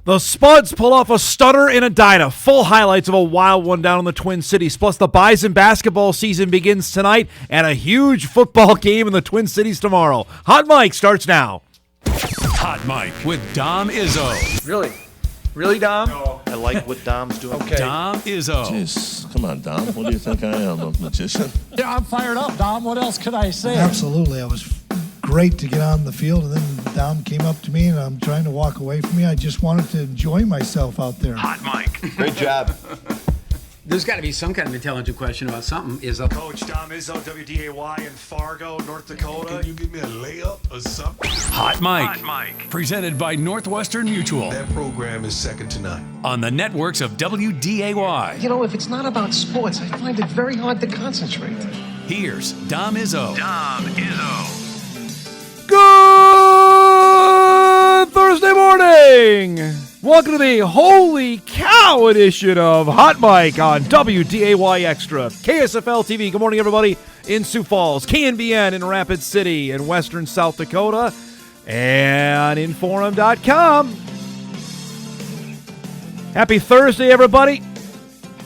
The Spuds pull off a stunner in Edina. Full highlights of a wild one down in the Twin Cities. Plus, the Bison basketball season begins tonight, and a huge football game in the Twin Cities tomorrow. Hot Mike starts now. Hot Mike with Dom Izzo. Really? Really, Dom? No. I like what Dom's doing. Okay. Dom Izzo. Jeez, come on, Dom. What do you think I am, a magician? Yeah, I'm fired up, Dom. What else could I say? Absolutely. It was great to get on the field, and then Dom came up to me, and I'm trying to walk away from me. I just wanted to enjoy myself out there. Hot Mike. Great job. There's got to be some kind of intelligent question about something. Coach Dom Izzo, WDAY in Fargo, North Dakota. Can you give me a layup or something? Hot Mike. Presented by Northwestern Mutual. That program is second to none. On the networks of WDAY. You know, if it's not about sports, I find it very hard to concentrate. Here's Dom Izzo. Good Thursday morning. Welcome to the Holy Cow edition of Hot Mike on WDAY Extra. KSFL TV. Good morning, everybody in Sioux Falls. KNBN in Rapid City in western South Dakota. And Inforum.com. Happy Thursday, everybody.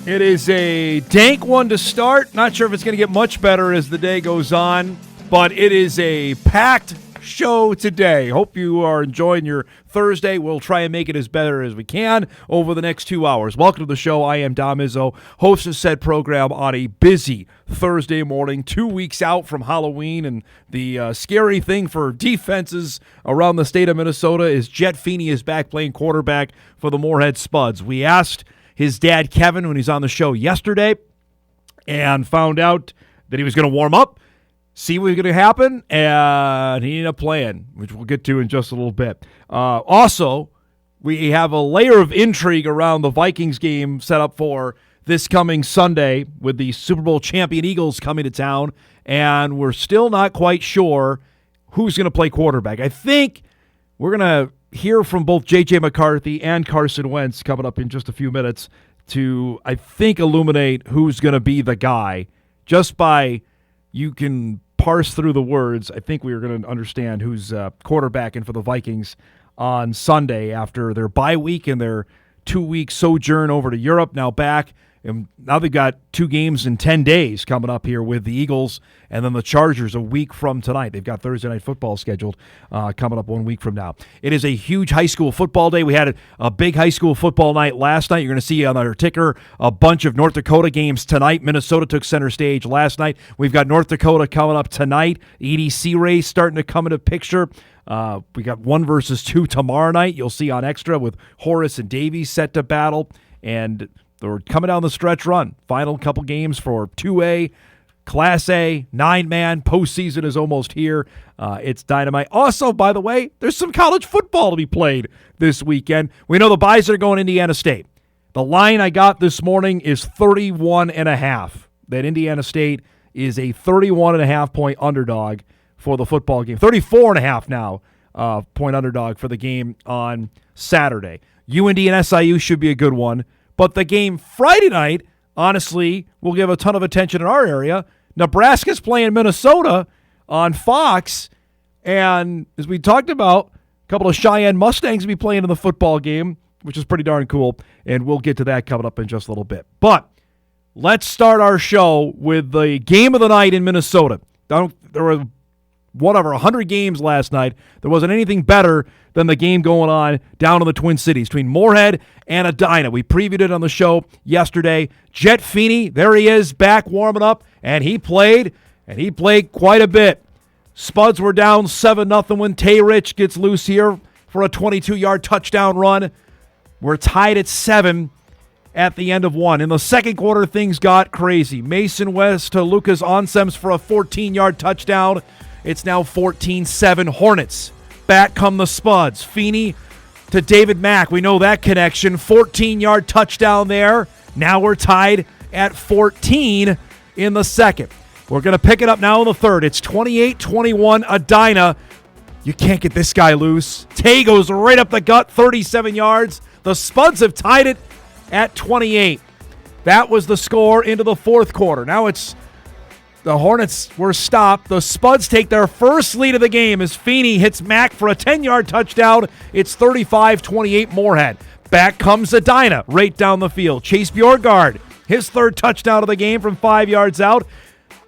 It is a dank one to start. Not sure if it's going to get much better as the day goes on, but it is a packed show today. Hope you are enjoying your Thursday. We'll try and make it as better as we can over the next 2 hours. Welcome to the show. I am Dom Izzo, host of said program on a busy Thursday morning, 2 weeks out from Halloween, and the scary thing for defenses around the state of Minnesota is Jet Feeney is back playing quarterback for the Moorhead Spuds. We asked his dad, Kevin, when he's on the show yesterday, and found out that he was going to warm up, see what was going to happen, and he ended up playing, which we'll get to in just a little bit. Also, we have a layer of intrigue around the Vikings game set up for this coming Sunday with the Super Bowl champion Eagles coming to town, and we're still not quite sure who's going to play quarterback. I think we're going to hear from both J.J. McCarthy and Carson Wentz coming up in just a few minutes to, I think, illuminate who's going to be the guy. Just by, you can parse through the words, I think we are going to understand who's quarterbacking for the Vikings on Sunday after their bye week and their 2-week sojourn over to Europe, now back. And now they've got 2 games in 10 days coming up here with the Eagles and then the Chargers a week from tonight. They've got Thursday Night Football scheduled coming up 1 week from now. It is a huge high school football day. We had a big high school football night last night. You're going to see on our ticker a bunch of North Dakota games tonight. Minnesota took center stage last night. We've got North Dakota coming up tonight. EDC race starting to come into picture. We got 1 versus 2 tomorrow night. You'll see on Extra with Horace and Davies set to battle. And they're coming down the stretch run. Final couple games for 2A, Class A, 9-man. Postseason is almost here. It's dynamite. Also, by the way, there's some college football to be played this weekend. We know the Bison are going to Indiana State. The line I got this morning is 31.5. That Indiana State is a 31.5-point underdog for the football game. 34.5 now point underdog for the game on Saturday. UND and SIU should be a good one. But the game Friday night, honestly, will give a ton of attention in our area. Nebraska's playing Minnesota on Fox. And as we talked about, a couple of Cheyenne Mustangs will be playing in the football game, which is pretty darn cool. And we'll get to that coming up in just a little bit. But let's start our show with the game of the night in Minnesota. There were 100 games last night. There wasn't anything better than the game going on down in the Twin Cities between Moorhead and Edina. We previewed it on the show yesterday. Jet Feeney, there he is, back warming up, and he played quite a bit. Spuds were down 7-0 when Tay Rich gets loose here for a 22-yard touchdown run. We're tied at 7 at the end of 1. In the second quarter, things got crazy. Mason West to Lucas Onsems for a 14-yard touchdown. It's now 14-7 Hornets. Back come the Spuds. Feeney to David Mack. We know that connection. 14-yard touchdown there. Now we're tied at 14 in the second. We're going to pick it up now in the third. It's 28-21 Edina. You can't get this guy loose. Tay goes right up the gut, 37 yards. The Spuds have tied it at 28. That was the score into the fourth quarter. Now it's The Hornets were stopped. The Spuds take their first lead of the game as Feeney hits Mack for a 10-yard touchdown. It's 35-28 Moorhead. Back comes Edina right down the field. Chase Bjorgard, his third touchdown of the game from 5 yards out.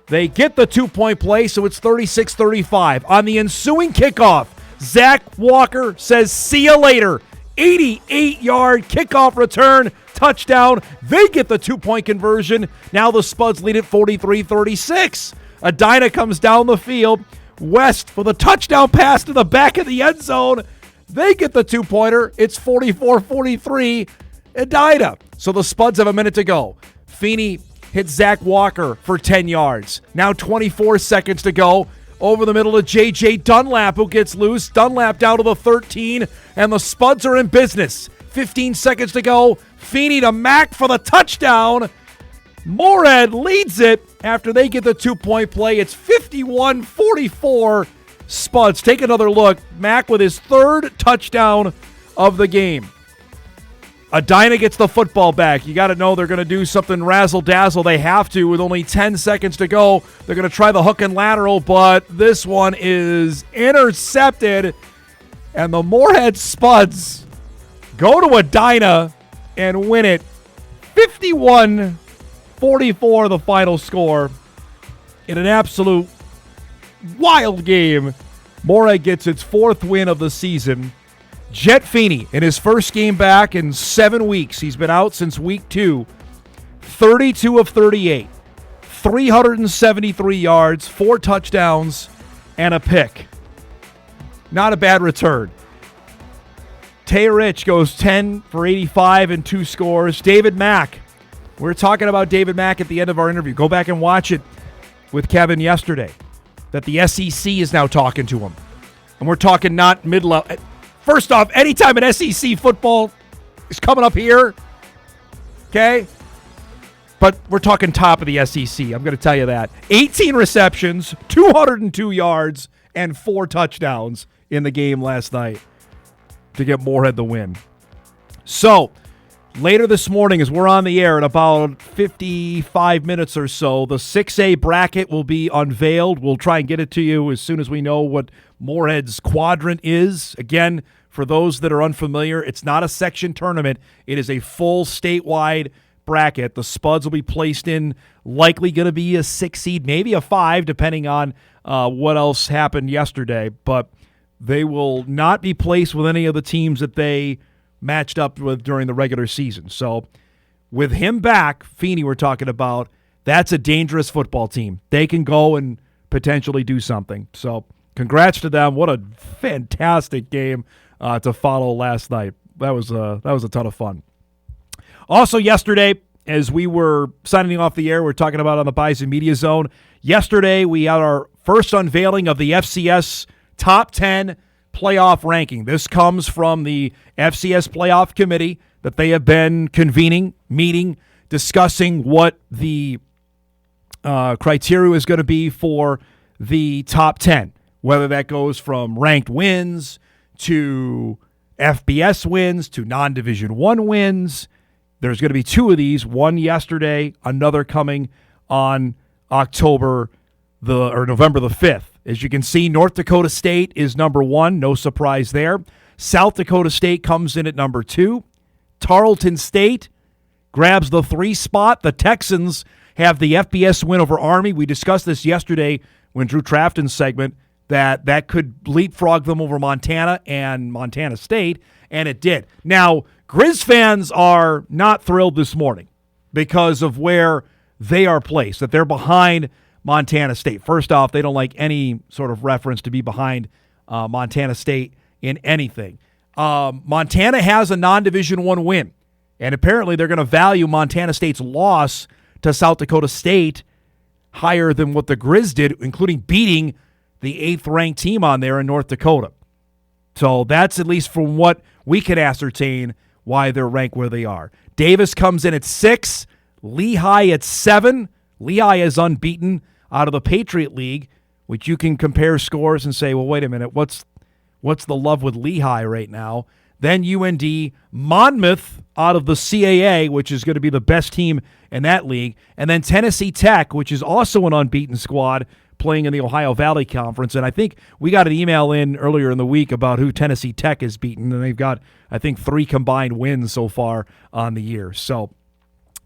They get the 2-point play, so it's 36-35. On the ensuing kickoff, Zach Walker says, "See you later." 88-yard kickoff return, touchdown. They get the 2-point conversion. Now the Spuds lead at 43-36. Edina comes down the field. West for the touchdown pass to the back of the end zone. They get the 2-pointer. It's 44-43 Edina. So the Spuds have a minute to go. Feeney hits Zach Walker for 10 yards. Now 24 seconds to go. Over the middle of J.J. Dunlap, who gets loose. Dunlap down to the 13, and the Spuds are in business. 15 seconds to go. Feeney to Mack for the touchdown. Moorhead leads it after they get the 2-point play. It's 51-44 Spuds. Take another look. Mack with his third touchdown of the game. Edina gets the football back. You got to know they're going to do something razzle-dazzle. They have to with only 10 seconds to go. They're going to try the hook and lateral, but this one is intercepted. And the Moorhead Spuds go to Edina and win it. 51-44 the final score. In an absolute wild game, Moorhead gets its 4th win of the season. Jet Feeney, in his first game back in 7 weeks, he's been out since week 2, 32 of 38, 373 yards, 4 touchdowns, and a pick. Not a bad return. Tay Rich goes 10 for 85 and 2 scores. David Mack, we were talking about David Mack at the end of our interview. Go back and watch it with Kevin yesterday, that the SEC is now talking to him. And we're talking not mid-level. First off, anytime an SEC football is coming up here, okay? But we're talking top of the SEC. I'm going to tell you that. 18 receptions, 202 yards, and 4 touchdowns in the game last night to get Moorhead the win. So, later this morning, as we're on the air in about 55 minutes or so, the 6A bracket will be unveiled. We'll try and get it to you as soon as we know what Moorhead's quadrant is. Again, for those that are unfamiliar, it's not a section tournament. It is a full statewide bracket. The Spuds will be placed in, likely going to be a 6 seed, maybe a 5, depending on what else happened yesterday. But they will not be placed with any of the teams that they matched up with during the regular season. So with him back, Feeney we're talking about, that's a dangerous football team. They can go and potentially do something. So congrats to them. What a fantastic game to follow last night. That was a ton of fun. Also yesterday, as we were signing off the air, we're talking about on the Bison Media Zone. Yesterday, we had our first unveiling of the FCS Top 10 playoff ranking. This comes from the FCS Playoff Committee that they have been convening, meeting, discussing what the criteria is going to be for the top 10, whether that goes from ranked wins to FBS wins to non-Division I wins. There's going to be 2 of these, one yesterday, another coming on November the 5th. As you can see, North Dakota State is number 1, no surprise there. South Dakota State comes in at number 2. Tarleton State grabs the 3 spot. The Texans have the FBS win over Army. We discussed this yesterday when Drew Trafton's segment, that could leapfrog them over Montana and Montana State, and it did. Now, Grizz fans are not thrilled this morning because of where they are placed, that they're behind Montana State. First off, they don't like any sort of reference to be behind Montana State in anything. Montana has a non-Division I win, and apparently they're going to value Montana State's loss to South Dakota State higher than what the Grizz did, including beating the 8th-ranked team on there in North Dakota. So that's at least from what we can ascertain why they're ranked where they are. Davis comes in at 6, Lehigh at 7. Lehigh is unbeaten out of the Patriot League, which you can compare scores and say, well, wait a minute, what's the love with Lehigh right now? then UND, Monmouth out of the CAA, which is going to be the best team in that league, and then Tennessee Tech, which is also an unbeaten squad playing in the Ohio Valley Conference. And I think we got an email in earlier in the week about who Tennessee Tech has beaten, and they've got, I think, 3 combined wins so far on the year. So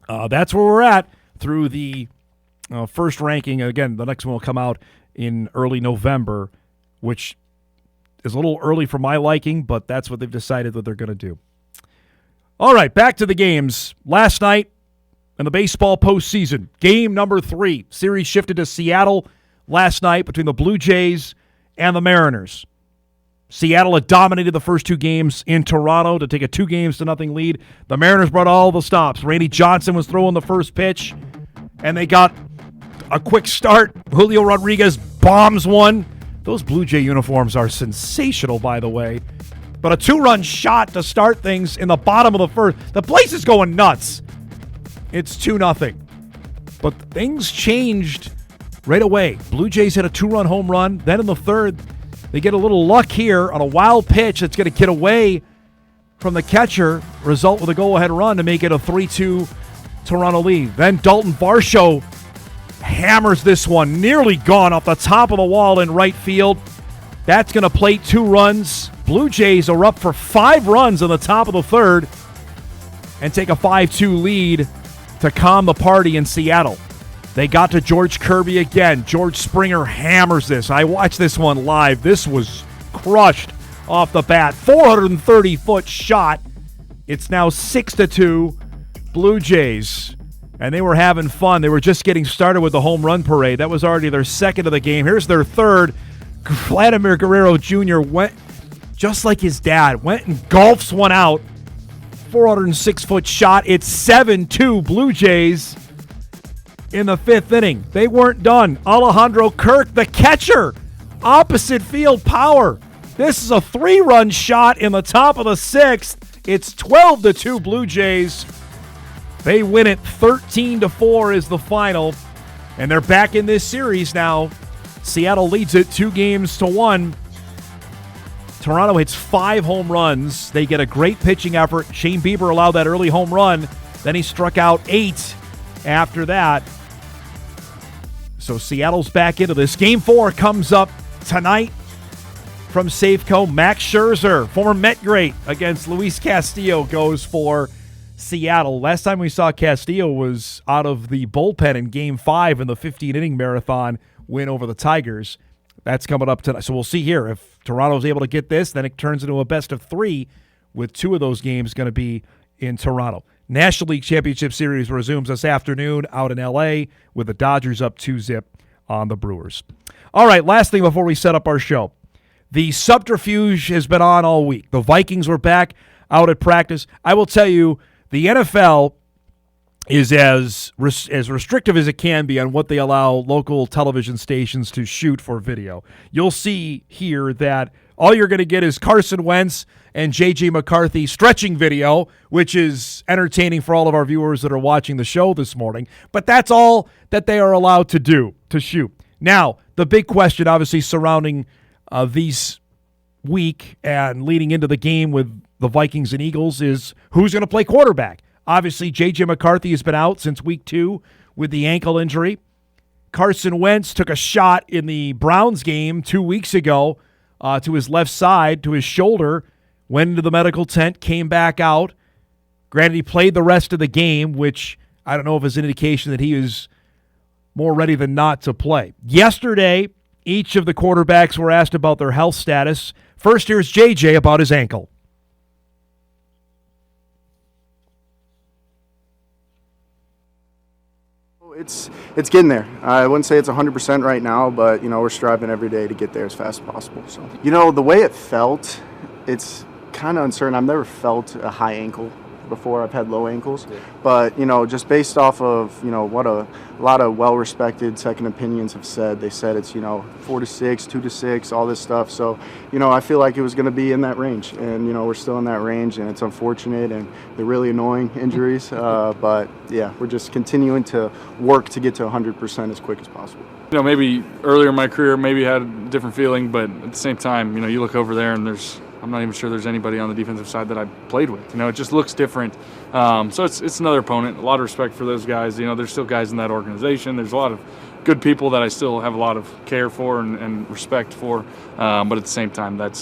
that's where we're at through the first ranking. Again, the next one will come out in early November, which is a little early for my liking, but that's what they've decided that they're going to do. All right, back to the games. Last night in the baseball postseason, game number 3. Series shifted to Seattle last night between the Blue Jays and the Mariners. Seattle had dominated the first 2 games in Toronto to take a 2-0 lead. The Mariners brought all the stops. Randy Johnson was throwing the first pitch, and they got a quick start. Julio Rodriguez bombs one. Those Blue Jay uniforms are sensational, by the way. But a 2-run shot to start things in the bottom of the first. The place is going nuts. It's 2-0. But things changed right away. Blue Jays hit a 2-run home run. Then in the third, they get a little luck here on a wild pitch that's going to get away from the catcher. Result with a go-ahead run to make it a 3-2 Toronto lead. Then Dalton Varsho hammers this one, nearly gone off the top of the wall in right field. That's going to plate 2 runs. Blue Jays are up for 5 runs in the top of the third and take a 5-2 lead to calm the party in Seattle. They got to George Kirby again. George Springer hammers this. I watched this one live. This was crushed off the bat. 430-foot shot. It's now 6-2 Blue Jays. And they were having fun. They were just getting started with the home run parade. That was already their second of the game. Here's their third. Vladimir Guerrero Jr. went, just like his dad, went and golfs one out. 406-foot shot. It's 7-2 Blue Jays in the 5th inning. They weren't done. Alejandro Kirk, the catcher, opposite field power. This is a 3-run shot in the top of the 6th. It's 12-2 Blue Jays. They win it 13-4 is the final, and they're back in this series now. Seattle leads it 2-1. Toronto hits 5 home runs. They get a great pitching effort. Shane Bieber allowed that early home run. Then he struck out 8 after that. So Seattle's back into this. Game 4 comes up tonight from Safeco. Max Scherzer, former Met great, against Luis Castillo, goes for Seattle. Last time we saw Castillo was out of the bullpen in Game 5 in the 15-inning marathon win over the Tigers. That's coming up tonight. So we'll see here. If Toronto's able to get this, then it turns into a best-of-3 with 2 of those games going to be in Toronto. National League Championship Series resumes this afternoon out in L.A. with the Dodgers up 2-0 on the Brewers. All right, last thing before we set up our show. The subterfuge has been on all week. The Vikings were back out at practice. I will tell you, the NFL is as restrictive as it can be on what they allow local television stations to shoot for video. You'll see here that all you're going to get is Carson Wentz and J.J. McCarthy stretching video, which is entertaining for all of our viewers that are watching the show this morning. But that's all that they are allowed to do, to shoot. Now, the big question obviously surrounding these week and leading into the game with the Vikings and Eagles is who's going to play quarterback. Obviously, J.J. McCarthy has been out since week 2 with the ankle injury. Carson Wentz took a shot in the Browns game 2 weeks ago to his left side, to his shoulder, went into the medical tent, came back out. Granted, he played the rest of the game, which I don't know if is an indication that he is more ready than not to play. Yesterday, each of the quarterbacks were asked about their health status. First, here's J.J. about his ankle. It's getting there. I wouldn't say it's 100% right now, but, we're striving every day to get there as fast as possible. So, the way it felt, it's kind of uncertain. I've never felt a high ankle before. I've had low ankles. But, just based off of, what a lot of well-respected second opinions have said. They said it's, 4 to 6, 2 to 6, all this stuff. So, I feel like it was going to be in that range. And, we're still in that range, and it's unfortunate, and they're really annoying injuries. But, yeah, we're just continuing to work to get to 100% as quick as possible. Maybe earlier in my career, maybe had a different feeling, but at the same time, you look over there and there's I'm not even sure there's anybody on the defensive side that I played with. You know, it just looks different. So it's another opponent. A lot of respect for those guys. You know, there's still guys in that organization. There's a lot of good people that I still have a lot of care for and respect for. But at the same time, that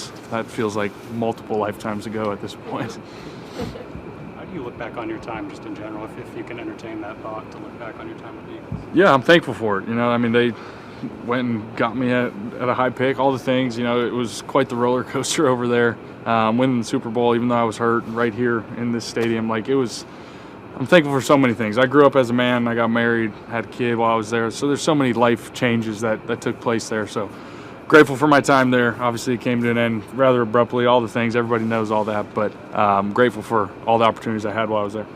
feels like multiple lifetimes ago at this point. How do you look back on your time just in general, if you can entertain that thought to look back on your time with the Eagles? Yeah, I'm thankful for it. You know, I mean, they went and got me at a high pick, all the things. You know, it was quite the roller coaster over there. Winning the Super Bowl, even though I was hurt, right here in this stadium, like it was. I'm thankful for so many things. I grew up as a man. I got married, had a kid while I was there. So there's so many life changes that took place there. So grateful for my time there. Obviously, it came to an end rather abruptly. All the things, everybody knows all that. But I'm grateful for all the opportunities I had while I was there.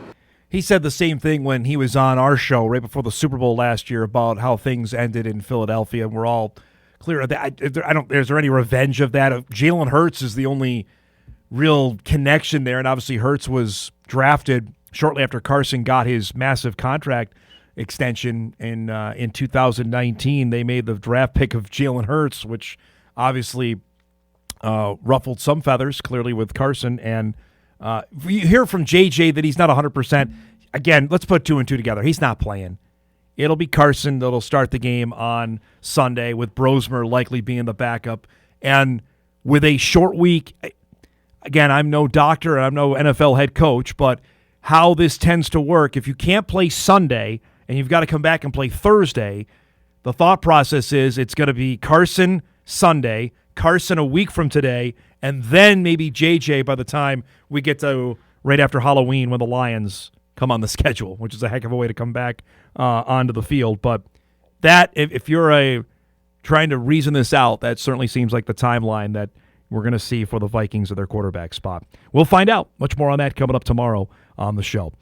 He said the same thing when he was on our show right before the Super Bowl last year about how things ended in Philadelphia, and we're all clear of that. Is there any revenge of that? Jalen Hurts is the only real connection there, and obviously Hurts was drafted shortly after Carson got his massive contract extension in 2019. They made the draft pick of Jalen Hurts, which obviously ruffled some feathers, clearly with Carson, and we hear from JJ that he's not 100%. Again, let's put 2 and 2 together. He's not playing. It'll be Carson that'll start the game on Sunday, with Brosmer likely being the backup. And with a short week, again, I'm no doctor and I'm no NFL head coach, but how this tends to work, if you can't play Sunday and you've got to come back and play Thursday, the thought process is it's going to be Carson Sunday, Carson a week from today, and then maybe JJ by the time we get to right after Halloween when the Lions come on the schedule, which is a heck of a way to come back onto the field. But that, if you're trying to reason this out, that certainly seems like the timeline that we're going to see for the Vikings at their quarterback spot. We'll find out. Much more on that coming up tomorrow on the show.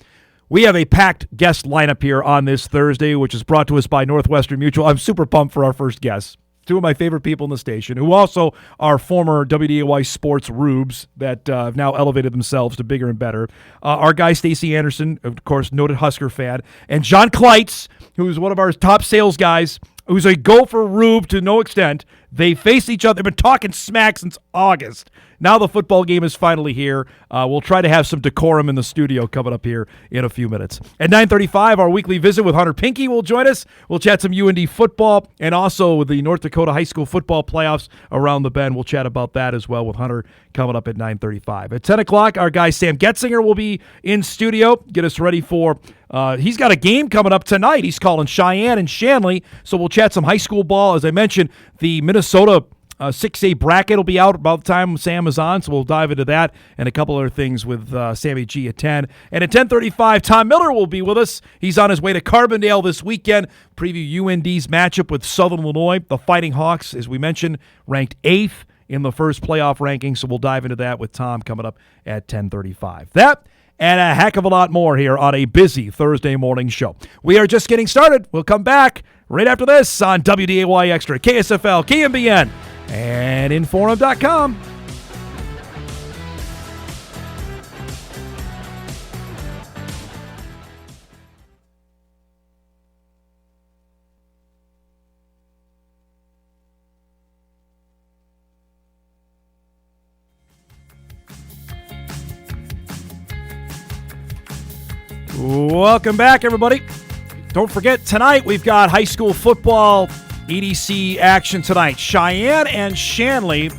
We have a packed guest lineup here on this Thursday, which is brought to us by Northwestern Mutual. I'm super pumped for our first guest. 2 of my favorite people in the station, who also are former WDAY sports rubes that have now elevated themselves to bigger and better. Our guy, Stacey Anderson, of course, noted Husker fan, and Jon Clites, who's one of our top sales guys, who's a Gopher rube to no extent. They face each other. They've been talking smack since August. Now the football game is finally here. We'll try to have some decorum in the studio coming up here in a few minutes. At 9:35, our weekly visit with Hunter Pinke will join us. We'll chat some UND football and also with the North Dakota high school football playoffs around the bend. We'll chat about that as well with Hunter coming up at 9:35. At 10 o'clock, our guy Sam Goetzinger will be in studio. Get us ready for he's got a game coming up tonight. He's calling Cheyenne and Shanley, so we'll chat some high school ball. As I mentioned, the Minnesota 6A bracket will be out about the time Sam is on, so we'll dive into that and a couple other things with Sammy G at 10. And at 10:35, Tom Miller will be with us. He's on his way to Carbondale this weekend. Preview UND's matchup with Southern Illinois. The Fighting Hawks, as we mentioned, ranked 8th in the first playoff ranking, so we'll dive into that with Tom coming up at 10:35. That and a heck of a lot more here on a busy Thursday morning show. We are just getting started. We'll come back right after this on WDAY Extra, KSFL, KMBN, and Inforum.com. Welcome back, everybody. Don't forget, tonight we've got high school football EDC action tonight. Cheyenne and Shanley.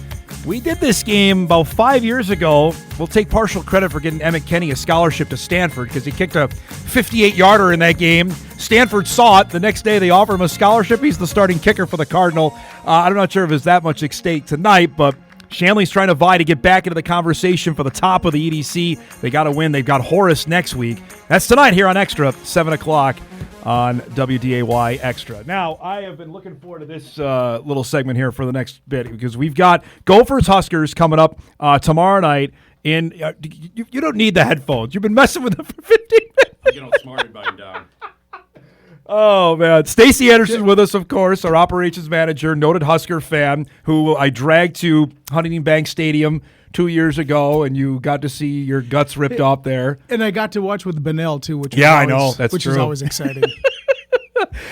We did this game about 5 years ago. We'll take partial credit for getting Emmett Kenny a scholarship to Stanford because he kicked a 58-yarder in that game. Stanford saw it. The next day they offered him a scholarship. He's the starting kicker for the Cardinal. I'm not sure if there's that much at stake tonight, but Shanley's trying to vie to get back into the conversation for the top of the EDC. They got to win. They've got Horace next week. That's tonight here on Extra, 7 o'clock on WDAY Extra. Now, I have been looking forward to this little segment here for the next bit because we've got Gophers Huskers coming up tomorrow night. You don't need the headphones. You've been messing with them for 15 minutes. I'm getting all smarted by him down. Oh, man. Stacey Anderson with us, of course, our operations manager, noted Husker fan, who I dragged to Huntington Bank Stadium 2 years ago, and you got to see your guts ripped off there. And I got to watch with Benel, too, which I know. That's which true. is always exciting.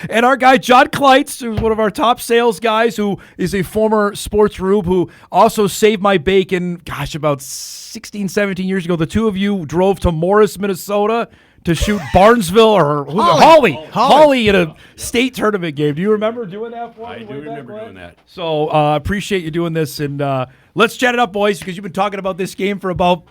And our guy, Jon Clites, who's one of our top sales guys, who is a former sports rube, who also saved my bacon, about 16, 17 years ago. The two of you drove to Morris, Minnesota to shoot Barnesville or Holly in a state tournament game. Do you remember doing that for me? I do remember doing that. So appreciate you doing this. And let's chat it up, boys, because you've been talking about this game for about,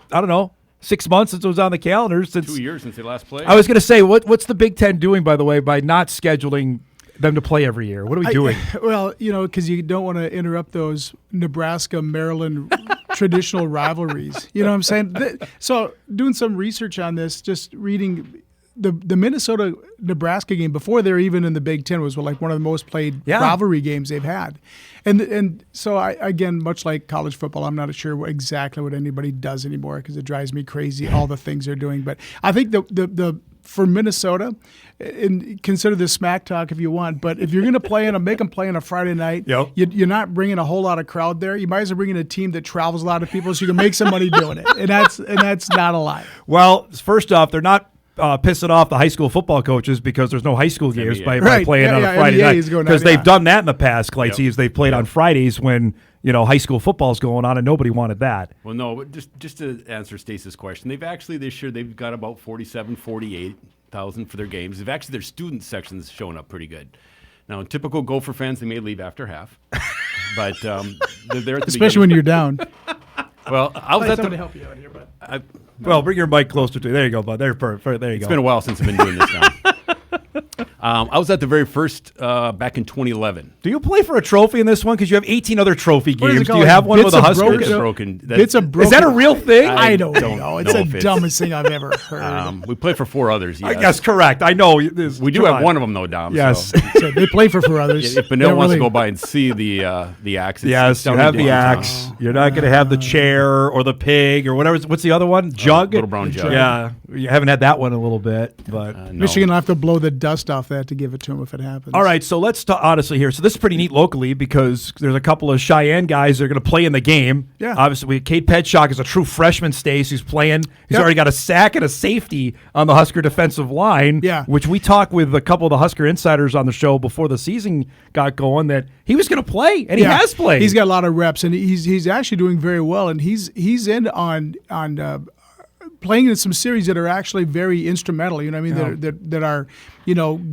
6 months since it was on the calendar. 2 years since they last played. I was going to say, what's the Big Ten doing, by the way, by not scheduling them to play every year? What are we doing? Well, because you don't want to interrupt those Nebraska-Maryland traditional rivalries. You know what I'm saying? So doing some research on this, just reading the Minnesota-Nebraska game before they're even in the Big Ten was like one of the most played rivalry games they've had. And so, again, much like college football, I'm not sure exactly what anybody does anymore because it drives me crazy, all the things they're doing. But I think the for Minnesota, and consider this smack talk if you want, but if you're going to make them play on a Friday night, you're not bringing a whole lot of crowd there. You might as well bring in a team that travels a lot of people so you can make some money doing it. And that's not a lie. Well, first off, they're not pissing off the high school football coaches because there's no high school games by playing on a Friday night. Because they've done that in the past, Clites. They've played on Fridays when high school football's going on, and nobody wanted that. Well, no, but just to answer Stacey's question, they've actually this year they've got about 48,000 for their games. They've actually their student section's showing up pretty good. Now, in typical Gopher fans, they may leave after half, but they're there at the especially when you're down. Well, I was at somebody help you out here, bud. Well, bring your mic closer to. There you go, bud. There you go. It's been a while since I've been doing this now. I was at the very first back in 2011. Do you play for a trophy in this one? Because you have 18 other trophy games. Do you called? have one Bits with the Huskers? Broken. Bits of broken. Is that a real thing? I don't know. It's the dumbest thing I've ever heard. We play for 4 others. Yes. I guess correct. I know. We do have one of them, though, Dom. Yes. So they play for 4 others. If Benel wants to go by and see the axe. Yes, you have the axe. You're not going to have the chair or the pig or whatever. What's the other one? Jug? Little brown jug. Yeah. You haven't had that one in a little bit. But no. Michigan will have to blow the dust off that to give it to them if it happens. All right, so let's talk honestly here. So this is pretty neat locally because there's a couple of Cheyenne guys that are going to play in the game. Yeah. Obviously, Cade Pedshock is a true freshman, Stace, who's playing. He's already got a sack and a safety on the Husker defensive line, which we talked with a couple of the Husker insiders on the show before the season got going that he was going to play, and he has played. He's got a lot of reps, and he's actually doing very well, and he's in on playing in some series that are actually very instrumental, you know what I mean, that are,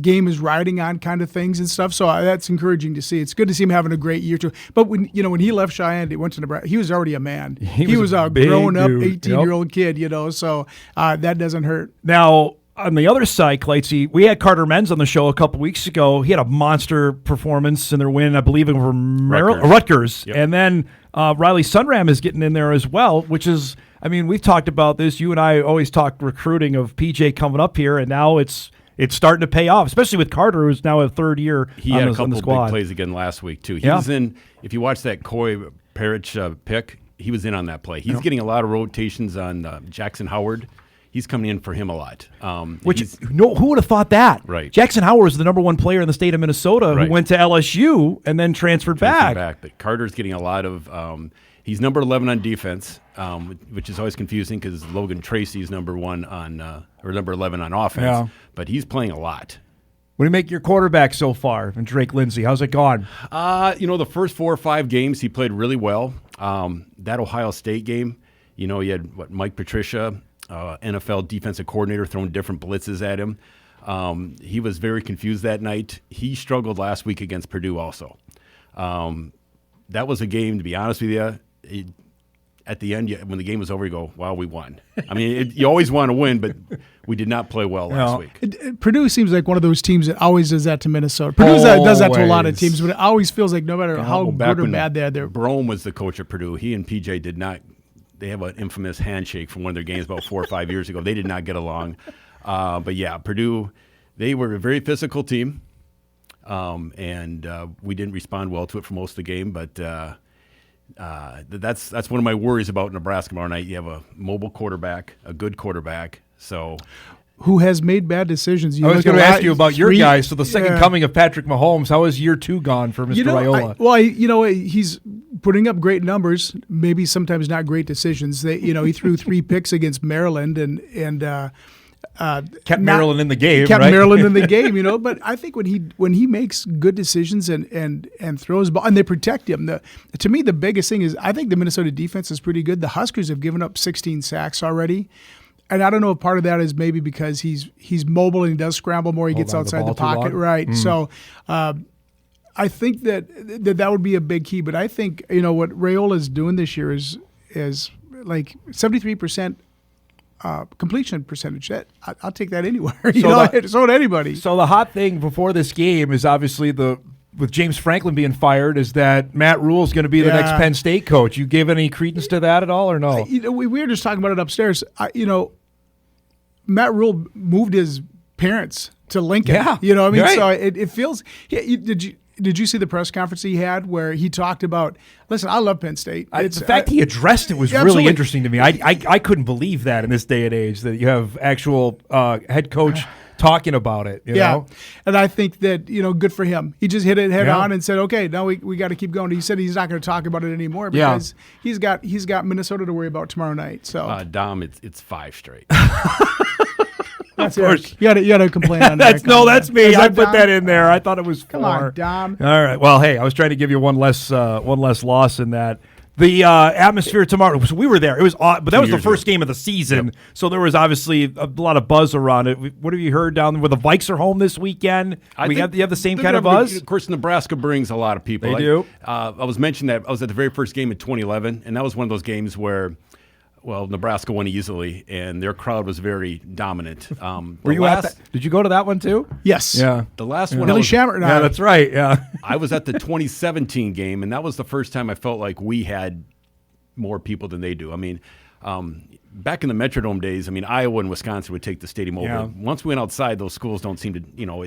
game is riding on kind of things and stuff. So that's encouraging to see. It's good to see him having a great year too. But when he left Cheyenne, he went to Nebraska, he was already a man. He was a grown up 18-year-old kid, so that doesn't hurt. Now, on the other side, Clites, we had Carter Menz on the show a couple weeks ago. He had a monster performance in their win, I believe, over Rutgers. Yep. And then Riley Sunram is getting in there as well, which is, we've talked about this. You and I always talk recruiting of PJ coming up here, and now it's starting to pay off, especially with Carter, who's now a third year He had a couple of big plays again last week, too. He was in, if you watch that Coy Parrish pick, he was in on that play. He's getting a lot of rotations on Jackson Howard. He's coming in for him a lot. Who would have thought that? Right. Jackson Howard was the number 1 player in the state of Minnesota who went to LSU and then transferred back. But Carter's getting a lot of he's number 11 on defense, which is always confusing because Logan Tracy's number 1 on or number 11 on offense. Yeah. But he's playing a lot. What do you make your quarterback so far? And Drake Lindsay, how's it gone? The first 4 or 5 games he played really well. That Ohio State game, he had Mike Patricia, NFL defensive coordinator, throwing different blitzes at him. He was very confused that night. He struggled last week against Purdue also. That was a game, to be honest with you, at the end, when the game was over, you go, wow, we won. You always want to win, but we did not play well last week. Purdue seems like one of those teams that always does that to Minnesota. Purdue does that to a lot of teams, but it always feels like no matter how good or bad they're. Brome was the coach at Purdue. He and PJ did not. They have an infamous handshake from one of their games about 4 or 5 years ago. They did not get along. But yeah, Purdue, they were a very physical team, and we didn't respond well to it for most of the game. But that's one of my worries about Nebraska tomorrow night. You have a mobile quarterback, a good quarterback. So who has made bad decisions. I was going to ask you about your guys. So the second coming of Patrick Mahomes, how has year 2 gone for Mr. Raiola? He's putting up great numbers, maybe sometimes not great decisions. He threw 3 picks against Maryland, and kept Maryland in the game. Kept right? Maryland in the game, But I think when he makes good decisions and throws ball and they protect him, to me the biggest thing is I think the Minnesota defense is pretty good. The Huskers have given up 16 sacks already. And I don't know if part of that is maybe because he's mobile and he does scramble more. He gets outside the pocket, right? So I think that would be a big key. But I think what Raiola's doing this year is like 73% completion percentage. I'll take that anywhere. So would anybody. So the hot thing before this game is obviously with James Franklin being fired, is that Matt Rule's going to be the next Penn State coach. You give any credence to that at all, or no? We were just talking about it upstairs. Matt Rule moved his parents to Lincoln. Yeah. Right. So it feels. Did you see the press conference he had where he talked about? Listen, I love Penn State. The fact he addressed it was really interesting to me. I couldn't believe that in this day and age that you have actual head coach talking about it. You know? And I think that good for him. He just hit it head on and said, "Okay, now we got to keep going." He said he's not going to talk about it anymore because he's got Minnesota to worry about tomorrow night. So Dom, it's 5 straight. Of course, you got to complain on that. That's me. I put that in there. I thought it was 4. Come on, Dom. All right. Well, hey, I was trying to give you one less loss in that. The atmosphere tomorrow. So we were there. It was odd, but that was the first game of the season. Yep. So there was obviously a lot of buzz around it. What have you heard down there? Where the Vikes are home this weekend? You have the same kind of buzz. Of course, Nebraska brings a lot of people. They do. I was mentioning that I was at the very first game in 2011, and that was one of those games where. Well, Nebraska won easily, and their crowd was very dominant. Were you at that? Did you go to that one too? Yes. Yeah. The last one. Billy Shammer and I. Yeah, that's right. Yeah. I was at the 2017 game, and that was the first time I felt like we had more people than they do. I mean, back in the Metrodome days, Iowa and Wisconsin would take the stadium over. Yeah. Once we went outside, those schools don't seem to,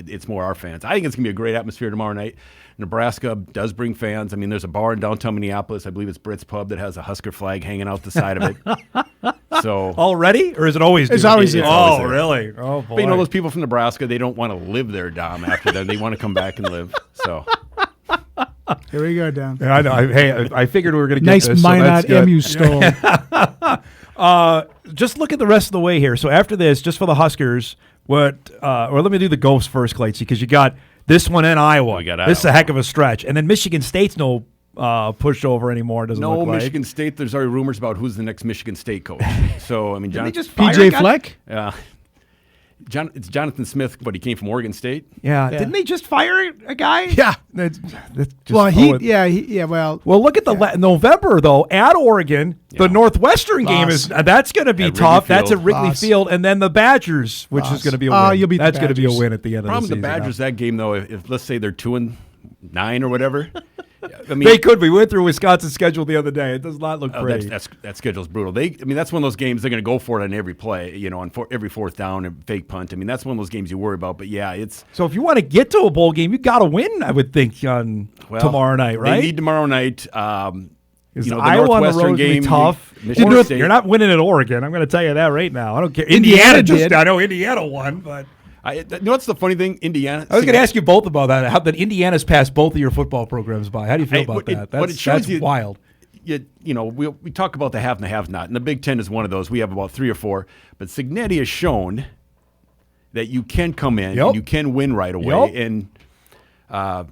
it's more our fans. I think it's going to be a great atmosphere tomorrow night. Nebraska does bring fans. There's a bar in downtown Minneapolis. I believe it's Britt's Pub that has a Husker flag hanging out the side of it. So already, or is it always? It's always there. Oh, really? Oh, boy. But those people from Nebraska, they don't want to live there, Dom. After that, they want to come back and live. So here we go, Dom. Yeah, I know. I figured we were going to get nice this. Minot MU stole. Just look at the rest of the way here. So after this, just for the Huskers, or let me do the Gophers first, Clites, because you got this one in Iowa. This is a heck of a stretch. And then Michigan State's no pushover anymore, doesn't look like. Michigan State, there's already rumors about who's the next Michigan State coach. So, John, just fire PJ Fleck? It's Jonathan Smith, but he came from Oregon State. Yeah. Didn't they just fire a guy? Yeah. Well, Well, look at the November, though, at Oregon. The Northwestern game that's going to be tough. That's at Wrigley Field. And then the Badgers, which is going to be a win. That's going to be a win at the end of the season. The Badgers, that game, though, if let's say they're 2-9 or whatever. They could. We went through Wisconsin's schedule the other day. It does not look pretty. That schedule's brutal. That's one of those games they're going to go for it on every play, on every fourth down and fake punt. That's one of those games you worry about. But yeah, it's so if you want to get to a bowl game, you got to win. I would think tomorrow night, right? They need tomorrow night. The Iowa Northwestern game game tough. You're not winning at Oregon. I'm going to tell you that right now. I don't care. Indiana did. I know Indiana won, but. What's the funny thing? Indiana. I was going to ask you both about that. How that Indiana's passed both of your football programs by. How do you feel about that? That's wild. We talk about the have and the have not, and the Big Ten is one of those. We have about 3 or 4, but Cignetti has shown that you can come in and you can win right away, and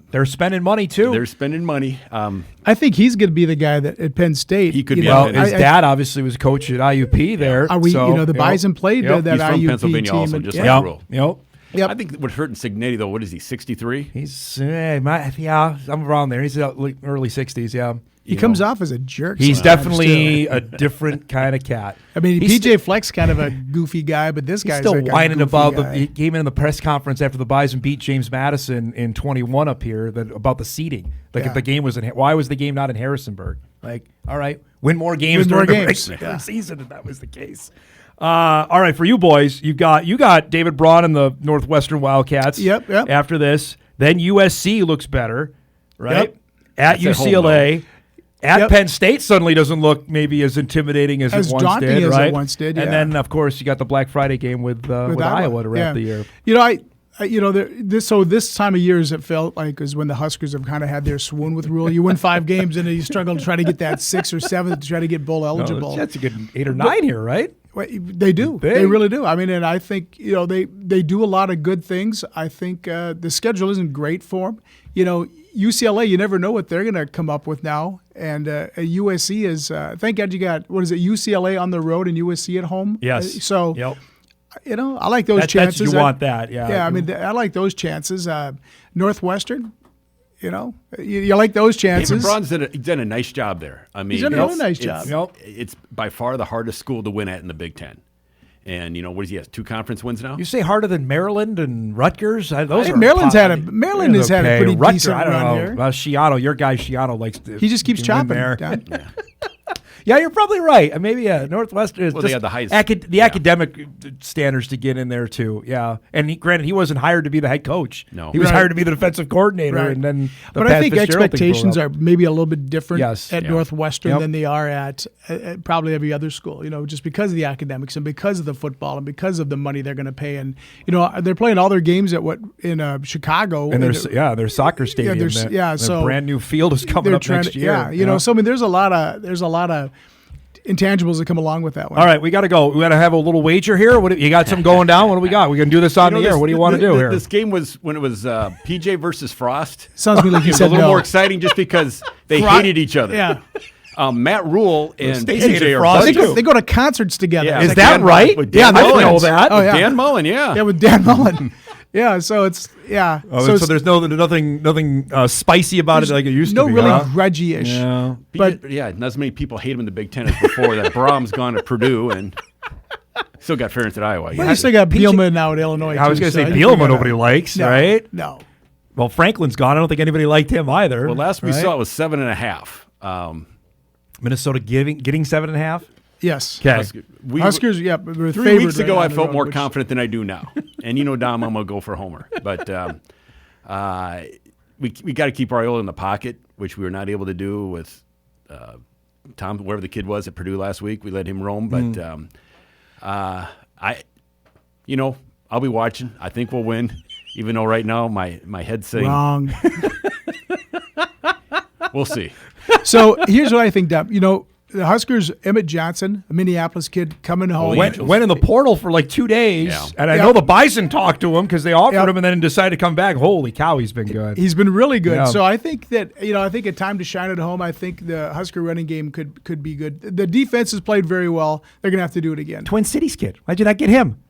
they're spending money too. They're spending money. I think he's going to be the guy that at Penn State. He could be. His dad obviously was coach at IUP there. Are we? The Bison played that he's from IUP Pennsylvania team. also, just like Rule. Yep. I think what's hurting Cignetti though. What is he? 63. He's I'm around there. He's early 60s. Yeah. He comes off as a jerk. He's definitely a different kind of cat. PJ Fleck's kind of a goofy guy, but this guy's still like whining about guy. He came in the press conference after the Bison beat James Madison in 21 up here about the seating. If the game was why was the game not in Harrisonburg? All right, win more games during the regular season, if that was the case. All right, for you boys, you got David Braun and the Northwestern Wildcats. Yep. After this, then USC looks better, right? Yep. At UCLA. At Penn State suddenly doesn't look maybe as intimidating as it once did, right? It once did, And then, of course, you got the Black Friday game with Iowa to wrap the year. This time of year, as it felt like, is when the Huskers have kind of had their swoon with Rule. You win 5 games, and you struggle to try to get that 6 or 7 to try to get bowl eligible. That's a good 8 or 9 here, right? They do. They really do. I mean, and I think, they do a lot of good things. I think the schedule isn't great for them. UCLA, you never know what they're going to come up with now. And USC is, thank God you got, UCLA on the road and USC at home? Yes. So, I like those chances. You want that, yeah. Yeah, I mean, I like those chances. Northwestern, you like those chances. David Braun's done a nice job there. I mean, he's done a really nice job. It's by far the hardest school to win at in the Big Ten. And, what does he have? 2 conference wins now? You say harder than Maryland and Rutgers? Maryland has had a pretty decent run here. Well, Schiano, your guy Schiano likes to. He just keeps chopping there. Yeah. Yeah, you're probably right. Maybe Northwestern is they have the highest academic standards to get in there too. Yeah, and granted, he wasn't hired to be the head coach. No, he was hired to be the defensive coordinator, and then. But I think expectations are maybe a little bit different at Northwestern than they are at probably every other school. Just because of the academics and because of the football and because of the money they're going to pay, and they're playing all their games in Chicago and their soccer stadium. So brand new field is coming up next year. So I mean, there's a lot of intangibles that come along with that one. All right, we got to go. We got to have a little wager here. You got something going down? What do we got? We can do this on the air. What do you want to do here? This game was when it was PJ versus Frost. Sounds to me like you said a little more exciting just because they hated each other. Yeah. Matt Rule and Stacey PJ are they go to concerts together. Yeah. Is that right? With Dan I Mullen. didn't know that. Oh, yeah. Dan Mullen, yeah. Yeah, with Dan Mullen. Yeah, so it's so there's nothing spicy about it like it used to be. No really grudgy-ish. Yeah. But not as many people hate him in the Big Ten as before. That Brahm's gone to Purdue and still got Ferentz at Iowa. Well, you still got Bielema now at Illinois. I was going to say Bielema nobody likes, right? No. Well, Franklin's gone. I don't think anybody liked him either. Well, last we saw it was 7.5. Minnesota getting 7.5. Yes. Okay. Huskers, 3 weeks ago, I felt more confident than I do now. And Dom, I'm going to go for Homer. But we got to keep our oil in the pocket, which we were not able to do with Tom, wherever the kid was at Purdue last week. We let him roam. But I'll be watching. I think we'll win, even though right now my head's saying wrong. We'll see. So here's what I think, Deb. The Huskers, Emmett Johnson, a Minneapolis kid, coming home. Went in the portal for like 2 days. Yeah. And I know the Bison talked to him because they offered him and then decided to come back. Holy cow, he's been good. He's been really good. Yeah. So I think that, I think a time to shine at home. I think the Husker running game could be good. The defense has played very well. They're going to have to do it again. Twin Cities kid. Why'd you not get him?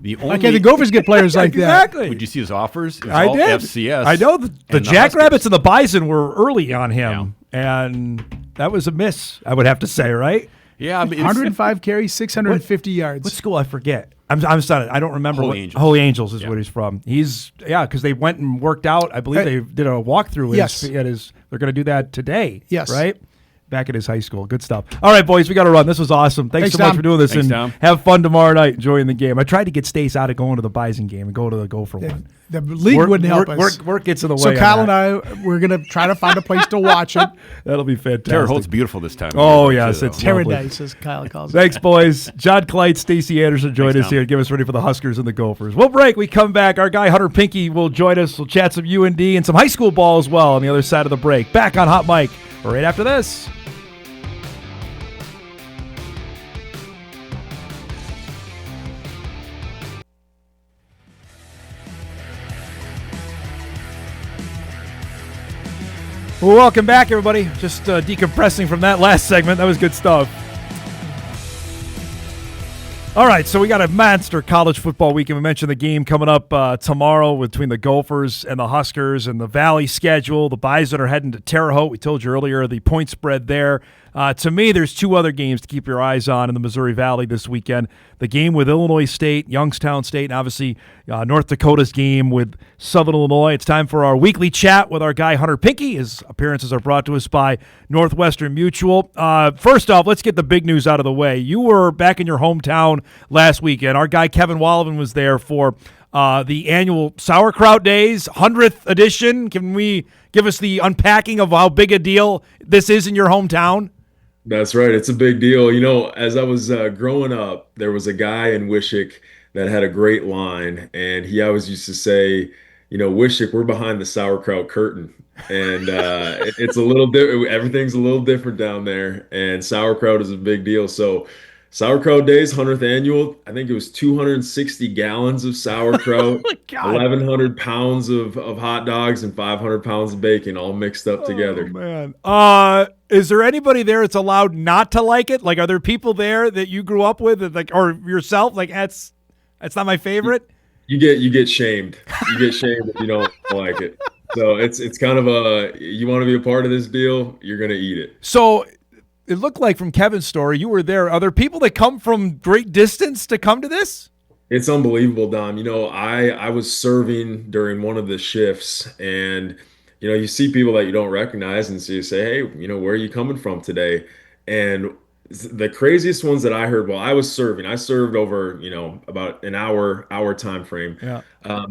Why can't the Gophers get players like that? Exactly. Would you see his offers? It was I all did. FCS. I know the Jackrabbits and the Bison were early on him. Yeah. And that was a miss, I would have to say, right? Yeah, I mean, 105 carries, 650 yards. What school? I forget. I'm sorry. I don't remember. Holy Angels is what he's from. Because they went and worked out. I believe they did a walkthrough. Yes. They're going to do that today. Yes. Right? Back at his high school. Good stuff. All right, boys, we got to run. This was awesome. Thanks so much Tom. for doing this. Thanks, and Tom. have fun tomorrow night enjoying the game. I tried to get Stacey out of going to the Bison game and go to the Gopher one. The league wouldn't help us. Work gets in the way. So Kyle and I, we're going to try to find a place to watch it. That'll be fantastic. Terre Haute's beautiful this time. Oh, yes. It's Paradise, as Kyle calls it. Thanks, boys. Jon Clites, Stacey Anderson joined us here. Give us ready for the Huskers and the Gophers. We'll break. We come back. Our guy Hunter Pinke will join us. We'll chat some UND and some high school ball as well on the other side of the break. Back on Hot Mic right after this. Well, welcome back, everybody. Just decompressing from that last segment. That was good stuff. All right, so we got a monster college football weekend. We mentioned the game coming up tomorrow between the Gophers and the Huskers and the Valley schedule. The Bison are heading to Terre Haute. We told you earlier the point spread there. To me, there's 2 other games to keep your eyes on in the Missouri Valley this weekend. The game with Illinois State, Youngstown State, and obviously North Dakota's game with Southern Illinois. It's time for our weekly chat with our guy Hunter Pinke. His appearances are brought to us by Northwestern Mutual. First off, let's get the big news out of the way. You were back in your hometown last weekend. Our guy Kevin Wallivan was there for the annual Sauerkraut Days, 100th edition. Can we give us the unpacking of how big a deal this is in your hometown? That's right. It's a big deal. As I was growing up, there was a guy in Wishick that had a great line, and he always used to say, Wishick, we're behind the sauerkraut curtain. And it's a little different. Everything's a little different down there, and sauerkraut is a big deal. So Sauerkraut Days, 100th annual. I think it was 260 gallons of sauerkraut, Oh my God. 1,100 pounds of hot dogs, and 500 pounds of bacon all mixed up Oh, together. man. Is there anybody there that's allowed not to like it? Like, are there people there that you grew up with, that, like, or yourself? Like, that's not my favorite. You get shamed. You get shamed if you don't like it. So it's kind of you want to be a part of this deal, you're gonna eat it. So it looked like from Kevin's story, you were there. Are there people that come from great distance to come to this? It's unbelievable, Dom. I was serving during one of the shifts, and you see people that you don't recognize, and so you say, "Hey, where are you coming from today?" And the craziest ones that I heard while I was serving, I served over about an hour time frame. Yeah.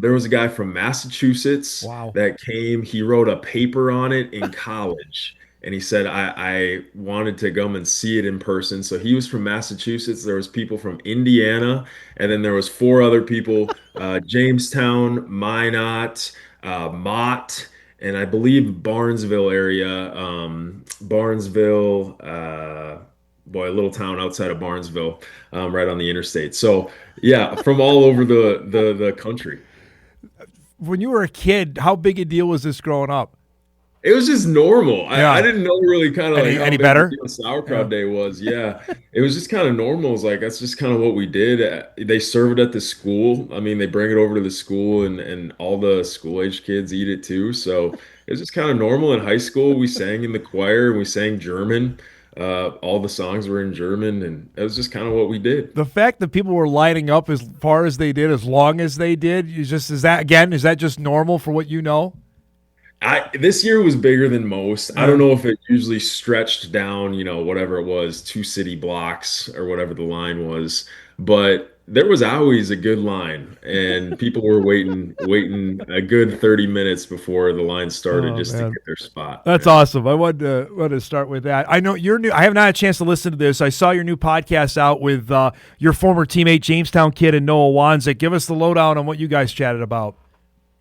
There was a guy from Massachusetts Wow. that came. He wrote a paper on it in college. And he said, I wanted to come and see it in person. So he was from Massachusetts. There was people from Indiana. And then there was 4 other people, Jamestown, Minot, Mott, and I believe Barnesville area. Barnesville, boy, a little town outside of Barnesville, right on the interstate. So yeah, from all over the country. When you were a kid, how big a deal was this growing up? It was just normal. Yeah. I didn't know really kind of like how any big better? the Sauerkraut Day was. Yeah, it was just kind of normal. It was like that's just kind of what we did. They serve it at the school. I mean, they bring it over to the school, and all the school age kids eat it too. So it was just kind of normal. In high school, we sang in the choir and we sang German. All the songs were in German, and it was just kind of what we did. The fact that people were lining up as far as they did, as long as they did, is that just normal for what you know? This year was bigger than most. I don't know if it usually stretched down, whatever it was, 2 city blocks or whatever the line was, but there was always a good line, and people were waiting a good 30 minutes before the line started to get their spot. That's awesome. I wanted to start with that. I know you're new. I have not had a chance to listen to this. I saw your new podcast out with your former teammate, Jamestown kid, and Noah Wanzik. Give us the lowdown on what you guys chatted about.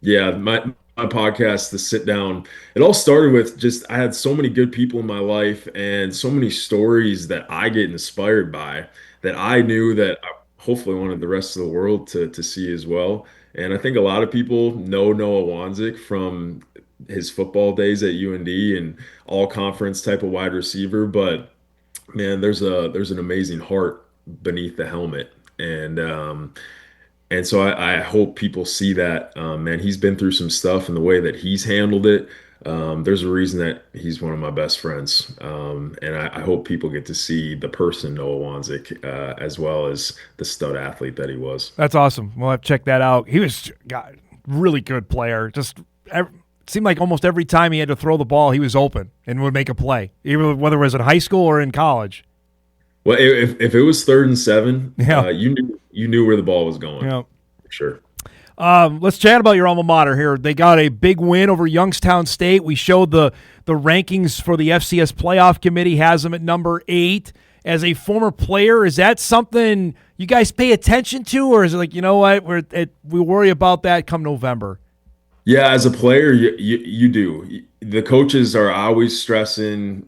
Yeah, my podcast, The Sit Down, it all started with just I had so many good people in my life and so many stories that I get inspired by that I knew that I hopefully wanted the rest of the world to see as well. And I think a lot of people know Noah Wanzik from his football days at UND and all conference type of wide receiver, but man, there's an amazing heart beneath the helmet. And so I hope people see that, man, he's been through some stuff, and the way that he's handled it, there's a reason that he's one of my best friends. And I hope people get to see the person Noah Wanzik, as well as the stud athlete that he was. That's awesome. We'll have to check that out. He was really good player. It seemed like almost every time he had to throw the ball, he was open and would make a play, even whether it was in high school or in college. Well, if it was 3rd and 7, Yeah. You knew where the ball was going. Yeah. For sure. Let's chat about your alma mater here. They got a big win over Youngstown State. We showed the rankings for the FCS playoff committee, has them at number 8. As a former player, is that something you guys pay attention to, or is it like, you know what, we worry about that come November? Yeah, as a player, you do. The coaches are always stressing,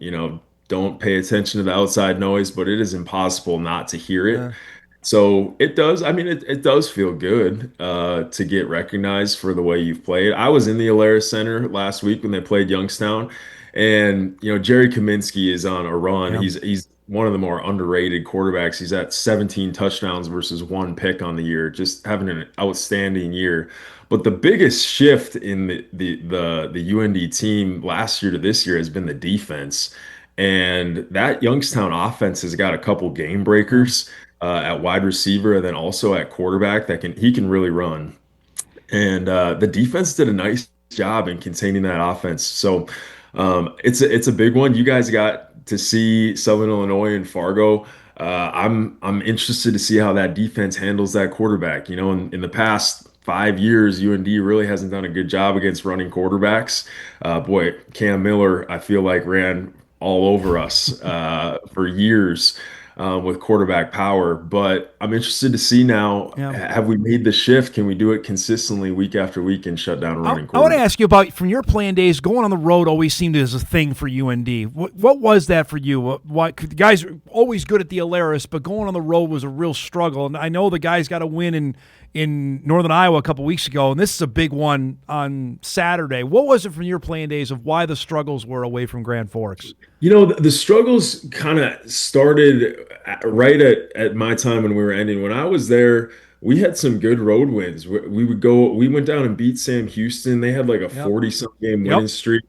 don't pay attention to the outside noise, but it is impossible not to hear it. Yeah. So it does. I mean, it does feel good to get recognized for the way you've played. I was in the Alaris Center last week when they played Youngstown, and Jerry Kaminsky is on a run. Yeah. He's one of the more underrated quarterbacks. He's at 17 touchdowns versus 1 pick on the year, just having an outstanding year. But the biggest shift in the UND team last year to this year has been the defense. And that Youngstown offense has got a couple game breakers at wide receiver, and then also at quarterback he can really run. And the defense did a nice job in containing that offense. So it's a big one. You guys got to see Southern Illinois and Fargo. I'm interested to see how that defense handles that quarterback. In the past 5 years, UND really hasn't done a good job against running quarterbacks. Cam Miller, I feel like ran all over us for years. with quarterback power. But I'm interested to see now, have we made the shift? Can we do it consistently week after week and shut down a running quarterback? I want to ask you about, from your playing days, going on the road always seemed as a thing for UND. What was that for you? What the guys are always good at the Alaris, but going on the road was a real struggle. And I know the guys got a win in Northern Iowa a couple weeks ago, and this is a big one on Saturday. What was it from your playing days of why the struggles were away from Grand Forks? The struggles kind of started right at my time when we were ending. When I was there, we had some good road wins. We went down and beat Sam Houston. They had like a 40-some game winning streak.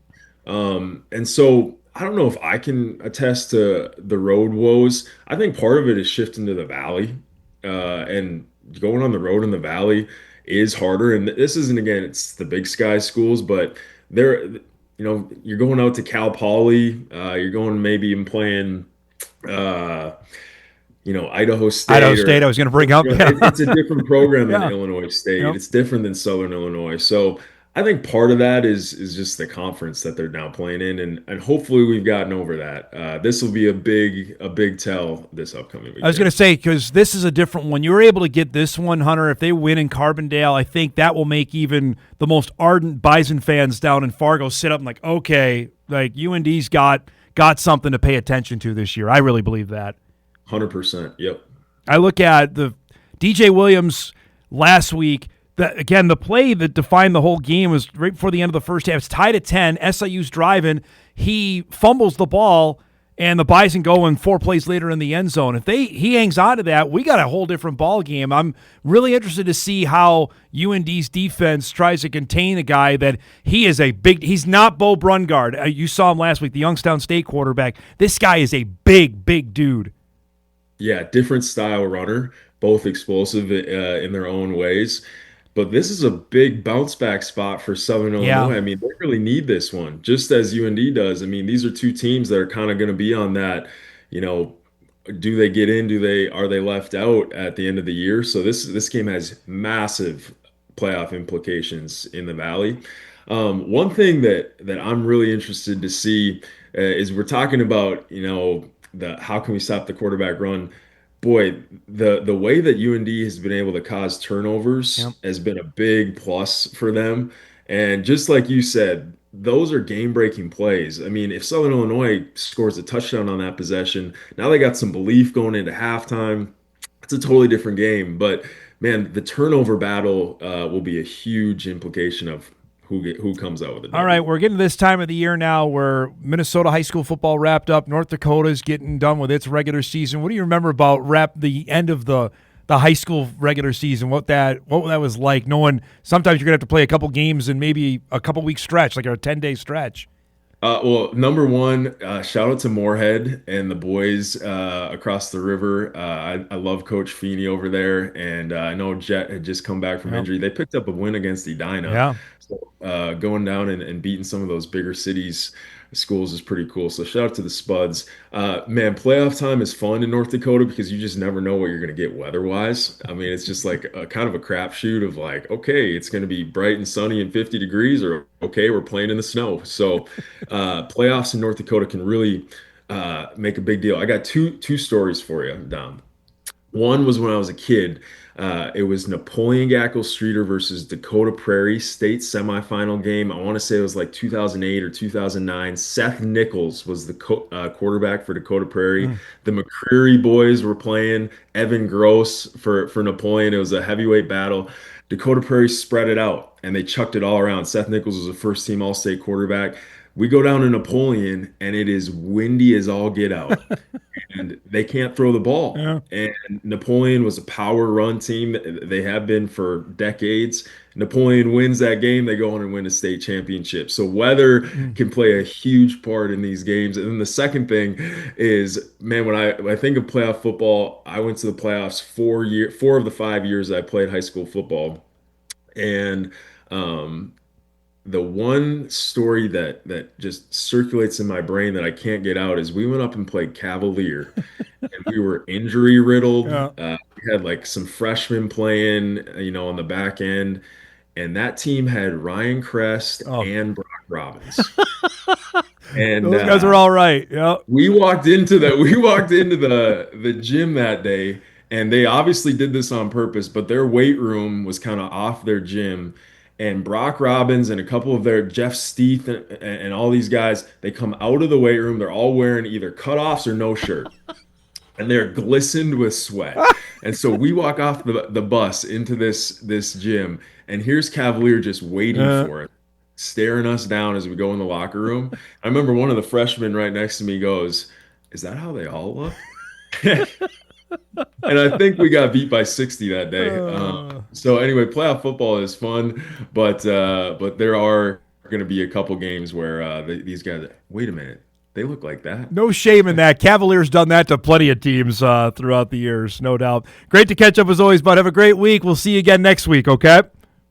And so I don't know if I can attest to the road woes. I think part of it is shifting to the Valley, and going on the road in the Valley is harder. And this isn't, again, it's the Big Sky schools, but you're going out to Cal Poly, you're going maybe and playing, Idaho State. Idaho State, I was going to bring up. It's a different program than Illinois State. It's different than Southern Illinois. So I think part of that is just the conference that they're now playing in, and hopefully we've gotten over that. This will be a big tell this upcoming weekend. I was going to say, because this is a different one. You were able to get this one, Hunter. If they win in Carbondale, I think that will make even the most ardent Bison fans down in Fargo sit up and like, okay, like UND's got something to pay attention to this year. I really believe that. 100%. Yep. I look at the DJ Williams last week. The play that defined the whole game was right before the end of the first half. It's tied at 10. SIU's driving. He fumbles the ball, and the Bison go in 4 plays later in the end zone. If he hangs on to that, we got a whole different ball game. I'm really interested to see how UND's defense tries to contain a guy that he's not Bo Brungard. You saw him last week, the Youngstown State quarterback. This guy is a big dude. Yeah, different style runner, both explosive in their own ways. But this is a big bounce back spot for Southern Illinois. I mean, they really need this one, just as UND does. I mean, these are two teams that are kind of going to be on that, do they get in? Are they left out at the end of the year? So this game has massive playoff implications in the Valley. One thing that I'm really interested to see is we're talking about, how can we stop the quarterback run? Boy, the way that UND has been able to cause turnovers has been a big plus for them. And just like you said, those are game-breaking plays. I mean, if Southern Illinois scores a touchdown on that possession, now they got some belief going into halftime. It's a totally different game. But, man, the turnover battle will be a huge implication of who comes out with it. All right, we're getting to this time of the year now where Minnesota high school football wrapped up. North Dakota's getting done with its regular season. What do you remember about the end of the high school regular season? What that was like, knowing sometimes you're going to have to play a couple games in maybe a couple week stretch, like a 10-day stretch. Well, number one, shout out to Moorhead and the boys across the river. I love Coach Feeney over there, and I know Jet had just come back from injury. They picked up a win against Edina. Yeah. So going down and beating some of those bigger cities schools is pretty cool. So shout out to the Spuds. Man, playoff time is fun in North Dakota because you just never know what you're going to get weather-wise. I mean, it's just like a kind of a crapshoot of like, okay, it's going to be bright and sunny and 50 degrees, or okay, we're playing in the snow. So playoffs in North Dakota can really make a big deal. I got two stories for you, Dom. One was when I was a kid. It was Napoleon Gackle Streeter versus Dakota Prairie state semifinal game. I want to say it was like 2008 or 2009. Seth Nichols was the quarterback for Dakota Prairie. The McCreary boys were playing Evan Gross for Napoleon. It was a heavyweight battle. Dakota Prairie spread it out, and they chucked it all around. Seth Nichols was a first-team All-State quarterback. We go down to Napoleon, and it is windy as all get out. And they can't throw the ball. Yeah. And Napoleon was a power run team. They have been for decades. Napoleon wins that game. They go on and win a state championship. So weather can play a huge part in these games. And then the second thing is, man, when I think of playoff football, I went to the playoffs 4 of the 5 years I played high school football. And the one story that just circulates in my brain that I can't get out is we went up and played Cavalier, and we were injury riddled. Yeah. We had like some freshmen playing, on the back end, and that team had Ryan Crest and Brock Robbins. And those guys are all right. Yeah. We walked into the gym that day, and they obviously did this on purpose, but their weight room was kind of off their gym. And Brock Robbins and a couple of their Jeff Steeth and all these guys, they come out of the weight room. They're all wearing either cutoffs or no shirt. And they're glistened with sweat. And so we walk off the bus into this gym, and here's Cavalier just waiting for it, staring us down as we go in the locker room. I remember one of the freshmen right next to me goes, "Is that how they all look?" And I think we got beat by 60 that day. So anyway, playoff football is fun, but there are going to be a couple games where these guys, wait a minute, they look like that. No shame in that. Cavaliers done that to plenty of teams throughout the years, no doubt. Great to catch up as always, bud. Have a great week. We'll see you again next week, okay?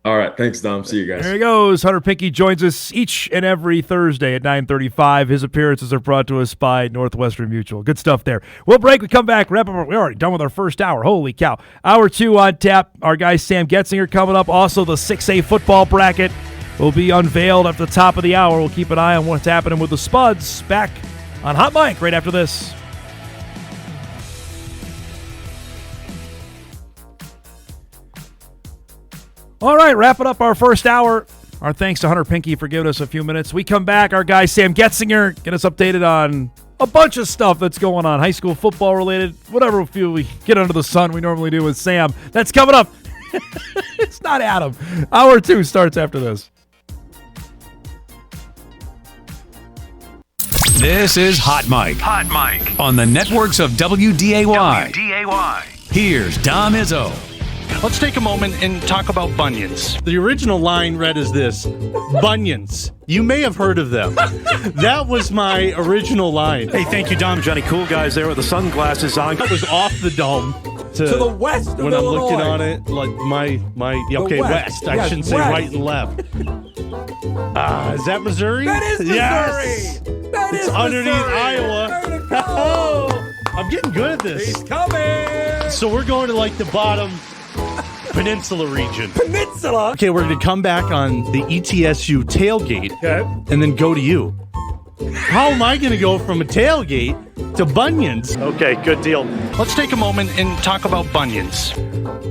All right. Thanks, Dom. See you guys. There he goes. Hunter Pinke joins us each and every Thursday at 9:35. His appearances are brought to us by Northwestern Mutual. Good stuff there. We'll break. We come back. Wrap up. We're already done with our first hour. Holy cow. Hour 2 on tap. Our guy Sam Goetzinger coming up. Also, the 6A football bracket will be unveiled at the top of the hour. We'll keep an eye on what's happening with the Spuds. Back on Hot Mic right after this. All right, wrapping up our first hour. Our thanks to Hunter Pinke for giving us a few minutes. We come back, our guy Sam Goetzinger, get us updated on a bunch of stuff that's going on, high school football related, whatever we get under the sun we normally do with Sam. That's coming up. It's not Adam. Hour 2 starts after this. This is Hot Mic. Hot Mic. On the networks of WDAY. Here's Dom Izzo. Let's take a moment and talk about bunions. The original line read as this: bunions. You may have heard of them. That was my original line. Hey, thank you, Dom. Johnny Cool Guys there with the sunglasses on. That was off the dome. To the west of when Illinois. I'm looking on it, like west. I shouldn't say right and left. Is that Missouri? That is Missouri. Yes. That is it's underneath Missouri. Iowa. Oh, I'm getting good at this. he's coming. So we're going to like the bottom peninsula region. Peninsula. Okay, we're going to come back on the ETSU tailgate and then go to you. How am I going to go from a tailgate to bunions? Okay, good deal. Let's take a moment and talk about bunions.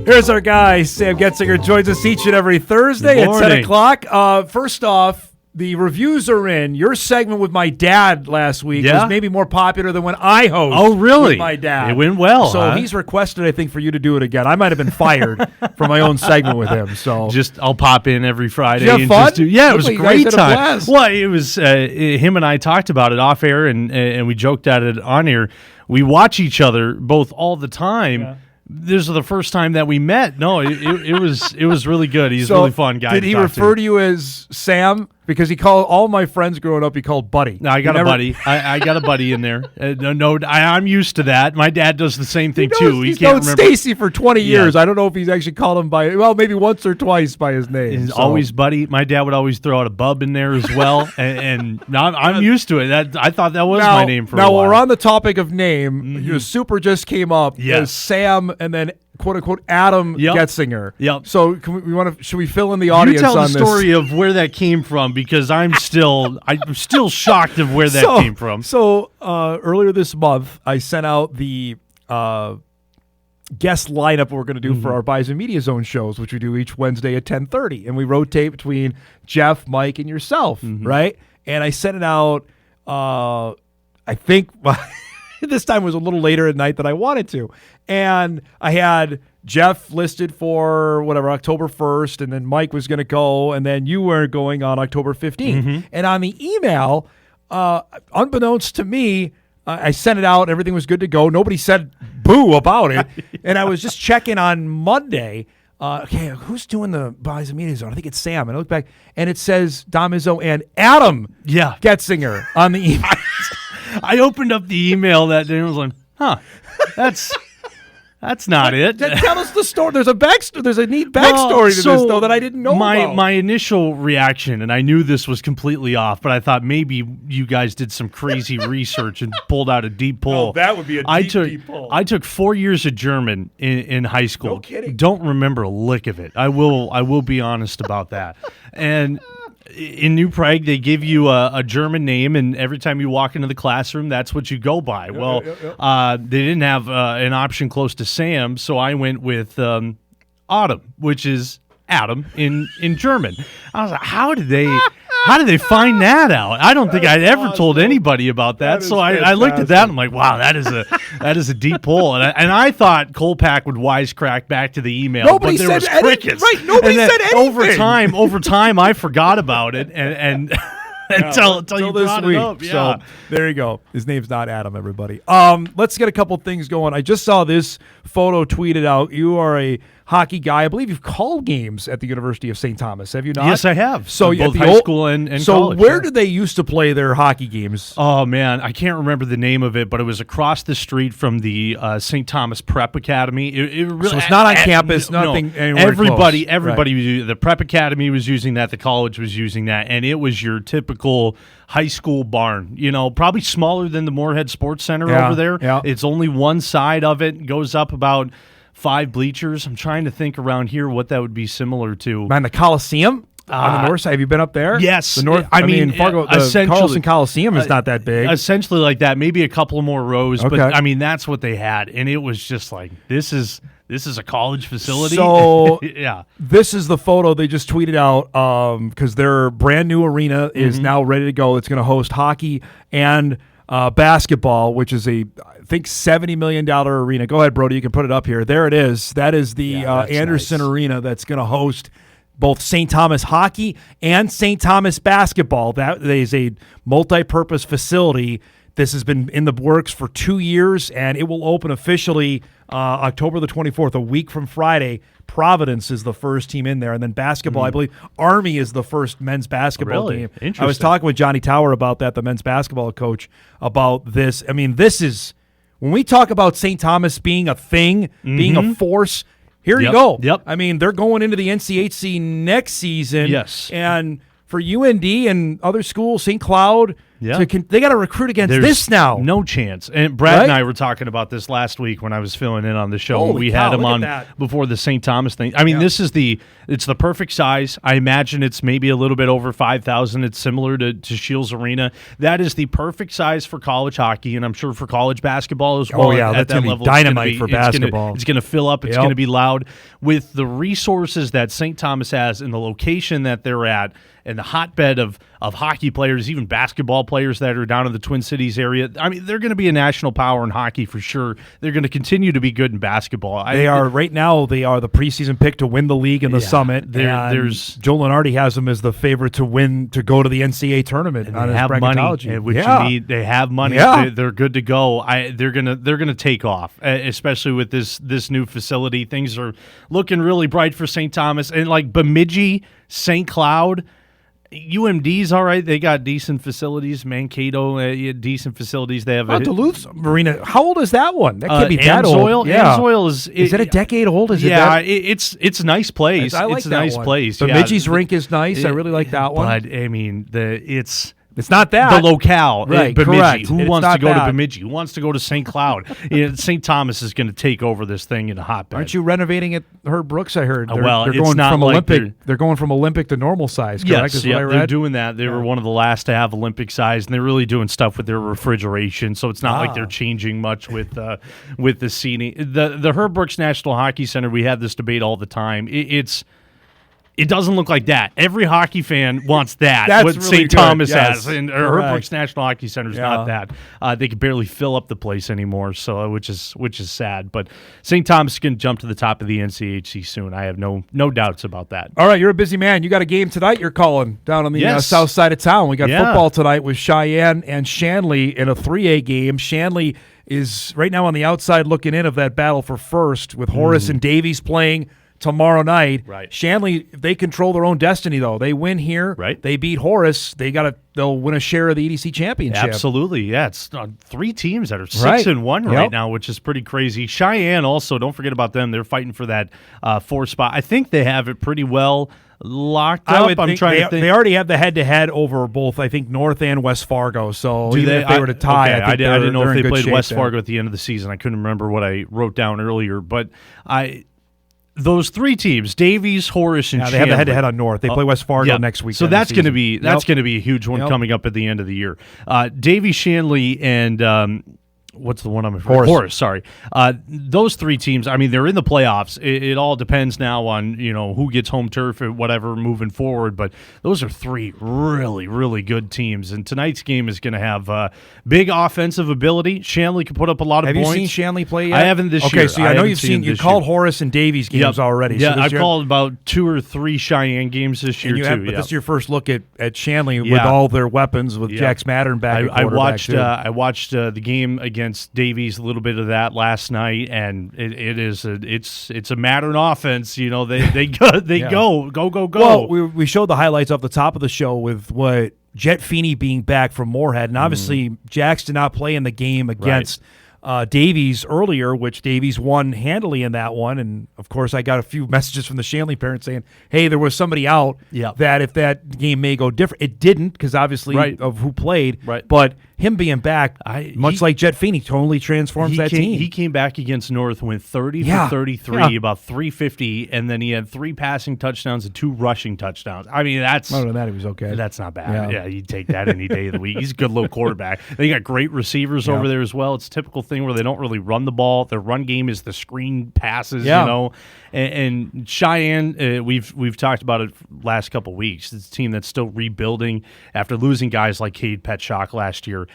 Here's our guy, Sam Goetzinger, joins us each and every Thursday at 10 o'clock. First off, the reviews are in. Your segment with my dad last week was maybe more popular than when I host. Oh, really? With my dad. It went well, So he's requested, I think, for you to do it again. I might have been fired from my own segment with him. So I'll pop in every Friday. Did you have fun? It was a great time. Blast. Well, it was him and I talked about it off air, and we joked at it on air. We watch each other both all the time. Yeah. This is the first time that we met. No, it was really good. He's a really fun guy. Did he refer to you as Sam? Because he called all my friends growing up, he called Buddy. No, I got a buddy. I got a buddy in there. I'm used to that. My dad does the same thing too. He's known Stacey for 20 years. I don't know if he's actually called him maybe once or twice by his name. He's always Buddy. My dad would always throw out a bub in there as well, and I'm used to it. I thought that was my name for a while. Now, we're on the topic of name. Super just came up. Yes. Sam and then quote unquote Adam Goetzinger. Yep. So should we fill in the audience on this? You tell the story of where that came from, because I'm still shocked of where that came from. So earlier this month, I sent out the guest lineup we're going to do for our Bison Media Zone shows, which we do each Wednesday at 10:30, and we rotate between Jeff, Mike, and yourself, right? And I sent it out. I think this time was a little later at night than I wanted to. And I had Jeff listed for October 1st, and then Mike was going to go, and then you were going on October 15th. And on the email, unbeknownst to me, I sent it out. Everything was good to go. Nobody said boo about it. And I was just checking on Monday. Okay, who's doing the Bison Media Zone? I think it's Sam. And I look back, and it says Dom Izzo and Adam Goetzinger on the email. I opened up the email that day and was like, that's not it. Tell us the story. There's a backstory. There's a neat backstory to this, though, that I didn't know about. My initial reaction, and I knew this was completely off, but I thought maybe you guys did some crazy research and pulled out a deep pull. Oh, that would be a deep pull. I took 4 years of German in high school. No kidding. Don't remember a lick of it. I will be honest about that. And In New Prague, they give you a German name, and every time you walk into the classroom, that's what you go by. They didn't have an option close to Sam, so I went with Autumn, which is Adam in German. I was like, how did they find that out? I don't think I'd ever told anybody about that. So I looked at that and I'm like, wow, that is a deep pull. And I thought Kolpak would wisecrack back to the email, Nobody but there was said crickets. Right, nobody said anything. Over time, I forgot about it and until you brought it up. Yeah. So there you go. His name's not Adam, everybody. Let's get a couple things going. I just saw this photo tweeted out. You are a hockey guy. I believe you've called games at the University of St. Thomas. Have you not? Yes, I have. So both high school and college. So where did they used to play their hockey games? Oh, man, I can't remember the name of it, but it was across the street from the St. Thomas Prep Academy. It really, so it's not on campus, nothing anywhere Everybody, close. Everybody, the Prep Academy was using that, the college was using that, and it was your typical high school barn, probably smaller than the Moorhead Sports Center over there. Yeah. It's only one side of it, goes up about 5 bleachers. I'm trying to think around here what that would be similar to. Man, the Coliseum on the north side. Have you been up there? Yes. The north. Fargo, the Carlson Coliseum is not that big. Essentially like that. Maybe a couple more rows, Okay. but that's what they had, and it was just like this is a college facility. So yeah, this is the photo they just tweeted out because their brand new arena is now ready to go. It's going to host hockey and basketball, which is I think $70 million arena. Go ahead, Brody. You can put it up here. There it is. That is the Anderson Arena that's going to host both St. Thomas hockey and St. Thomas basketball. That is a multi-purpose facility. This has been in the works for 2 years, and it will open officially October the 24th, a week from Friday. Providence is the first team in there, and then basketball, I believe Army is the first men's basketball Really? game. Interesting. I was talking with Johnny Tower about that, the men's basketball coach, about this. I mean, this is, when we talk about St. Thomas being a thing, being a force, here you go. Yep. I mean, they're going into the NCHC next season. Yes. And for UND and other schools, St. Cloud, Yeah. they got to recruit against There's this now. No chance. And Brad Right? and I were talking about this last week when I was filling in on the show. Holy we cow, had him look at on that. before the St. Thomas thing. I mean, it's the perfect size. I imagine it's maybe a little bit over 5,000. It's similar to Shields Arena. That is the perfect size for college hockey, and I'm sure for college basketball as well. Oh, yeah, at that's that gonna be level, dynamite for basketball. It's going to fill up. It's Yep. going to be loud. With the resources that St. Thomas has and the location that they're at, and the hotbed of hockey players, even basketball players that are down in the Twin Cities area. I mean, they're going to be a national power in hockey for sure. They're going to continue to be good in basketball. They are right now. They are the preseason pick to win the league and the summit. There's Joe Lenardi has them as the favorite to win to go to the NCAA tournament. and on they his have bracketology. money, which Yeah. you need. They have money. Yeah. They're good to go. They're gonna take off, especially with this new facility. Things are looking really bright for St. Thomas and like Bemidji, St. Cloud. UMD's all right. They got decent facilities. Mankato, decent facilities. They have Duluth Marina. How old is that one? That can't be that old. Amsoil? Yeah. Amsoil is it a decade old? Is yeah, it that? it's a nice place. I like it's a that nice one. place. Bemidji's rink is nice. I really like that one. But I mean, it's not that. The locale, Right, Bemidji. correct. Who It's wants to not go that. to Bemidji? Who wants to go to St. Cloud? St. Thomas is going to take over this thing in a hotbed. Aren't you renovating at Herb Brooks? I heard. Well, they're it's going not from like Olympic. They're going from Olympic to normal size. Correct? Yes, Is what I they're read? doing that. They were one of the last to have Olympic size, and they're really doing stuff with their refrigeration. So it's not like they're changing much with the seating. The Herb Brooks National Hockey Center. We have this debate all the time. It doesn't look like that. Every hockey fan wants that. That's what really St. good. Thomas Yes. has, and Correct. Herb Brooks National Hockey Center is not that. They can barely fill up the place anymore. So which is sad. But St. Thomas is going to jump to the top of the NCHC soon. I have no doubts about that. All right, you're a busy man. You got a game tonight you're calling down on the Yes. south side of town. We got Yeah. football tonight with Cheyenne and Shanley in a 3A game. Shanley is right now on the outside looking in of that battle for first with Horace and Davies playing tomorrow night. Right. Shanley, they control their own destiny, though. They win here. Right. They beat Horace. They'll win a share of the EDC championship. Absolutely, yeah. It's 3 teams that are 6-1 Right. right now, which is pretty crazy. Cheyenne also, don't forget about them. They're fighting for that 4 spot. I think they have it pretty well locked up. I'm trying to think. They already have the head-to-head over both, I think, North and West Fargo. So Do even if they were to tie, okay, I think I didn't know they're if in they good played shape West there. Fargo at the end of the season. I couldn't remember what I wrote down earlier, but those three teams, Davies, Horace, and They Shanley. have the head-to-head on North. They play West Fargo next week. So that's going to be a huge one coming up at the end of the year. Davies, Shanley, and what's the one I'm afraid? Horace, sorry. Those three teams, I mean, they're in the playoffs. It all depends now on, who gets home turf or whatever moving forward, but those are three really, really good teams. And tonight's game is going to have big offensive ability. Shanley can put up a lot of points. Have you seen Shanley play yet? I haven't this year. Okay, so I know you called Horace and Davies games already. Yeah, so I've called about 2 or 3 Cheyenne games this year, too. But this is your first look at Shanley with all their weapons, with Jack Smattern back at quarterback. I watched the game against Davies, a little bit of that last night, and it's a Mattern offense. They go. Well, we showed the highlights off the top of the show with what Jet Feeney being back from Moorhead, and obviously Jax did not play in the game against Davies earlier, which Davies won handily in that one. And of course, I got a few messages from the Shanley parents saying, "Hey, there was somebody out that if that game may go different." It didn't, because obviously of who played. Right. But him being back, much like Jet Feeney, totally transforms that team. He came back against North, went 30 for 33, about 350, and then he had 3 passing touchdowns and 2 rushing touchdowns. I mean, other than that, he was okay. That's not bad. Yeah, you take that any day of the week. He's a good little quarterback. They got great receivers over there as well. It's a typical thing where they don't really run the ball. Their run game is the screen passes, And Cheyenne, we've talked about it last couple of weeks. It's a team that's still rebuilding after losing guys like Cade Petchock last year.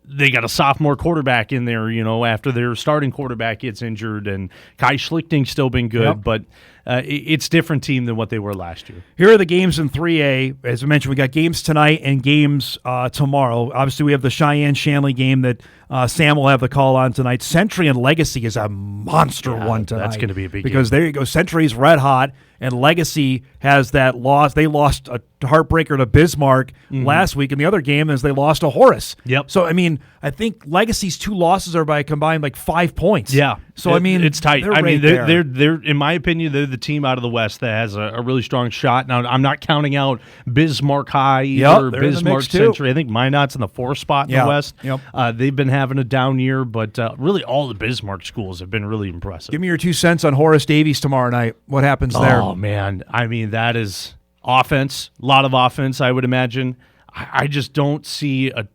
They got a sophomore quarterback in there, after their starting quarterback gets injured, and Kai Schlichting's still been good, but it's a different team than what they were last year. Here are the games in 3A. As I mentioned, we got games tonight and games tomorrow. Obviously, we have the Cheyenne-Shanley game that Sam will have the call on tonight. Century and Legacy is a monster one tonight. That's going to be a big because game. there you go. Century's red hot, and Legacy has that loss. They lost a heartbreaker to Bismarck last week, and the other game is they lost to Horace. Yep. So, I mean, I think Legacy's 2 losses are by combined like 5 points. Yeah. So, I mean, it's tight. They're in my opinion, they're the team out of the West that has a really strong shot. Now, I'm not counting out Bismarck High or Bismarck Century. I think Minot's in the 4th spot in the West. Yep. They've been having a down year, but really all the Bismarck schools have been really impressive. Give me your 2 cents on Horace Davies tomorrow night. What happens there? Oh, man. I mean, that is offense, a lot of offense, I would imagine. I just don't see a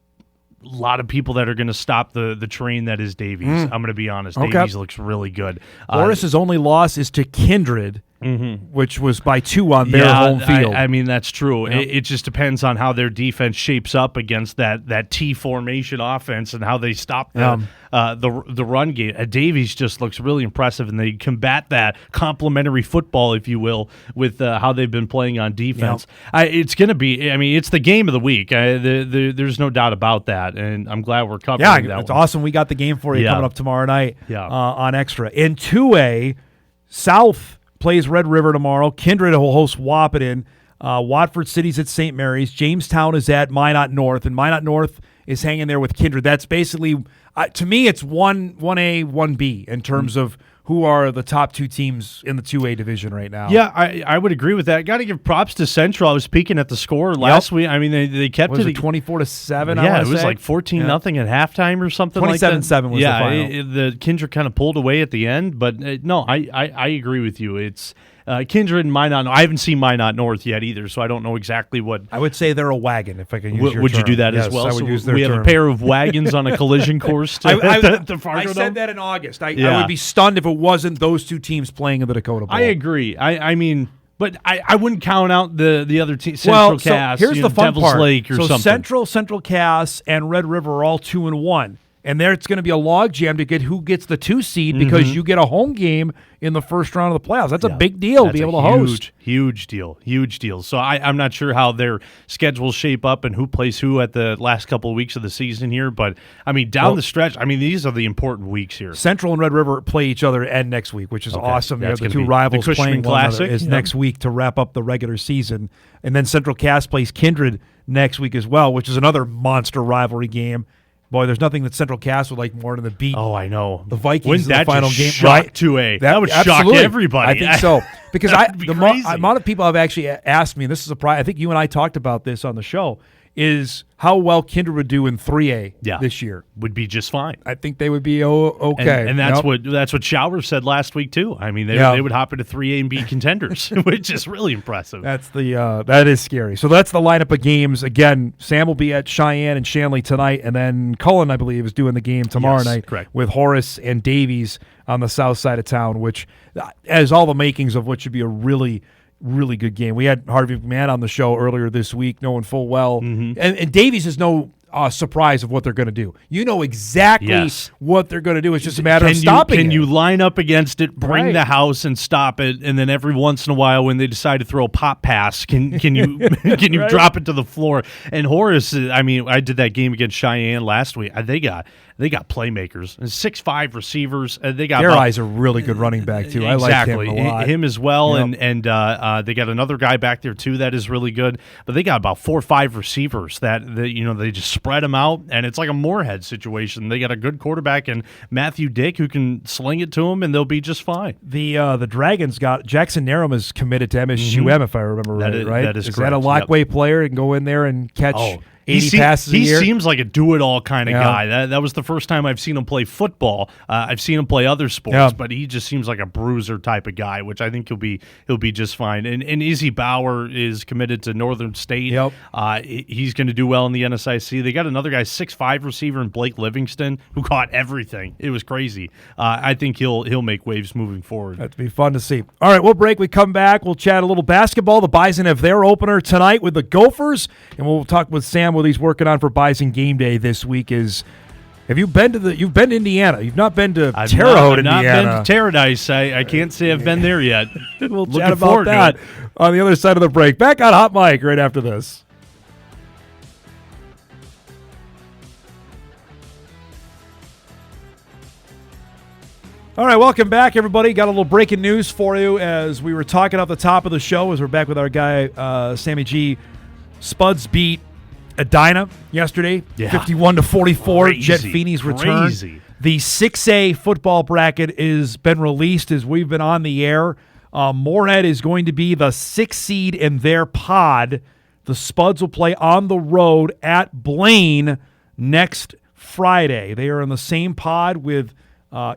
lot of people that are going to stop the train that is Davies. I'm going to be honest. Okay. Davies looks really good. Horace's only loss is to Kindred, which was by 2 on their home field. I mean, that's true. Yep. It just depends on how their defense shapes up against that T formation offense and how they stop the run game. Davies just looks really impressive, and they combat that complementary football, if you will, with how they've been playing on defense. It's going to be, I mean, it's the game of the week. There's no doubt about that, and I'm glad we're covering that. It's awesome. We got the game for you coming up tomorrow night on Extra. In 2A, South plays Red River tomorrow. Kindred will host Wahpeton. Watford City's at St. Mary's. Jamestown is at Minot North, and Minot North is hanging there with Kindred. That's basically, to me, it's 1A, 1B in terms of who are the top 2 teams in the 2A division right now. Yeah, I would agree with that. Got to give props to Central. I was peeking at the score last week. I mean, they kept it 24-7. Yeah, it was like 14-0 at halftime or something like that. 27-7 was the final. The Kindred kind of pulled away at the end, but no, I agree with you. It's Kindred and Minot. I haven't seen Minot North yet either, so I don't know exactly what. I would say they're a wagon, if I can use your Would term. you do that as well? I would use their we have term. a pair of wagons on a collision course. I said that in August. I would be stunned if it wasn't those 2 teams playing in the Dakota Bowl. I agree. I mean, but I wouldn't count out the other team, Central Cass. Here's the fun Devil's part. Lake or something. Central Cass, and Red River are all 2-1. And there it's going to be a logjam to get who gets the 2 seed because you get a home game in the first round of the playoffs. That's a big deal to be able to host. Huge deal. So I'm not sure how their schedules shape up and who plays who at the last couple of weeks of the season here. But, I mean, down the stretch, I mean, these are the important weeks here. Central and Red River play each other and next week, which is awesome. That's the 2 rivals the playing one Classic another is next week to wrap up the regular season. And then Central Cass plays Kindred next week as well, which is another monster rivalry game. Boy, there's nothing that Central Cass would like more than to beat. Oh, I know. The Vikings Wouldn't in the final game. Shock 2A. That would shock everybody. I think so. Because the amount of people have actually asked me, and this is a I think you and I talked about this on the show, is how well Kinder would do in 3A this year. Would be just fine. I think they would be okay. And that's what Shower said last week too. I mean, they would hop into 3A and be contenders, which is really impressive. That is scary. So that's the lineup of games. Again, Sam will be at Cheyenne and Shanley tonight, and then Cullen, I believe, is doing the game tomorrow night with Horace and Davies on the south side of town, which has all the makings of what should be a really good game. We had Harvey McMahon on the show earlier this week, knowing full well. And Davies is no surprise of what they're going to do. You know exactly what they're going to do. It's just a matter of stopping it. Can you line up against it, bring the house, and stop it, and then every once in a while when they decide to throw a pop pass, can you drop it to the floor? And Horace, I mean, I did that game against Cheyenne last week. They got playmakers, 6'5" receivers. They got Guy's a really good running back too. I like him a lot. Him as well, and they got another guy back there too that is really good. But they got about 4 or 5 receivers that they just spread them out, and it's like a Moorhead situation. They got a good quarterback and Matthew Dick who can sling it to them, and they'll be just fine. The Dragons got Jackson Narum is committed to MSUM if I remember right. That is correct. That a Lockway player and go in there and catch 80 passes a year? He seems like a do-it-all kind of guy. That was the first time I've seen him play football. I've seen him play other sports, but he just seems like a bruiser type of guy, which I think he'll be just fine. And Izzy Bauer is committed to Northern State. He's going to do well in the NSIC. They got another guy, 6'5" receiver in Blake Livingston, who caught everything. It was crazy. I think he'll make waves moving forward. That'd be fun to see. All right, we'll break. We come back. We'll chat a little basketball. The Bison have their opener tonight with the Gophers, and we'll talk with Sam what he's working on for Bison game day this week. You've been to Indiana. You've not been to Terre Haute, Indiana. I've not been to Paradise. I can't say I've been there yet. We'll chat about that on the other side of the break. Back on Hot Mic right after this. All right, welcome back, everybody. Got a little breaking news for you as we were talking off the top of the show as we're back with our guy, Sammy G. Spuds beat Edina yesterday, 51-44. Jet Feeney's return. The 6A football bracket is been released as we've been on the air. Moorhead is going to be the 6th seed in their pod. The Spuds will play on the road at Blaine next Friday. They are in the same pod with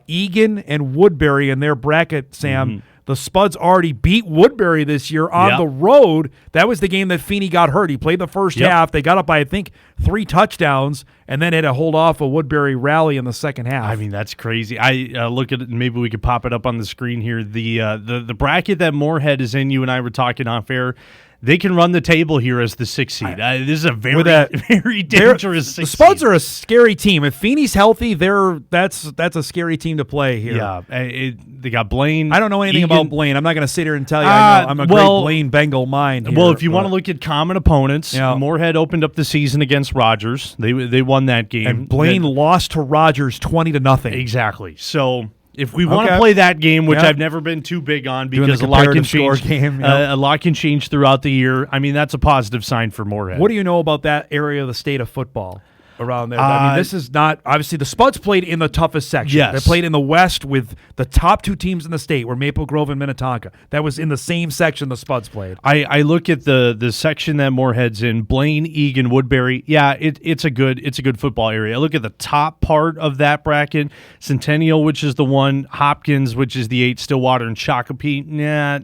Egan and Woodbury in their bracket, Sam. The Spuds already beat Woodbury this year on the road. That was the game that Feeney got hurt. He played the first half. They got up by, I think, 3 touchdowns, and then had to hold off a Woodbury rally in the second half. I mean, that's crazy. I look at it, and maybe we could pop it up on the screen here. The bracket that Moorhead is in, you and I were talking off air, they can run the table here as the 6th seed. This is a very dangerous 6th seed. The Spuds are a scary team. If Feeney's healthy, that's a scary team to play here. Yeah, they got Blaine. I don't know anything about Blaine. I'm not going to sit here and tell you I know. I'm a great Blaine Bengal mind here. Well, if you want to look at common opponents, Moorhead opened up the season against Rogers. They won that game. And Blaine lost to Rogers 20-0. Exactly. So if we want to play that game, which I've never been too big on because a lot can change, a lot can change throughout the year. I mean, that's a positive sign for Moorhead. What do you know about that area of the state of football around there? I mean, this is not – obviously, the Spuds played in the toughest section. Yes. They played in the West with the top 2 teams in the state were Maple Grove and Minnetonka. That was in the same section the Spuds played. I look at the section that Moorhead's in, Blaine, Egan, Woodbury. Yeah, it's a good football area. I look at the top part of that bracket, Centennial, which is the 1, Hopkins, which is the 8, Stillwater, and Shakopee.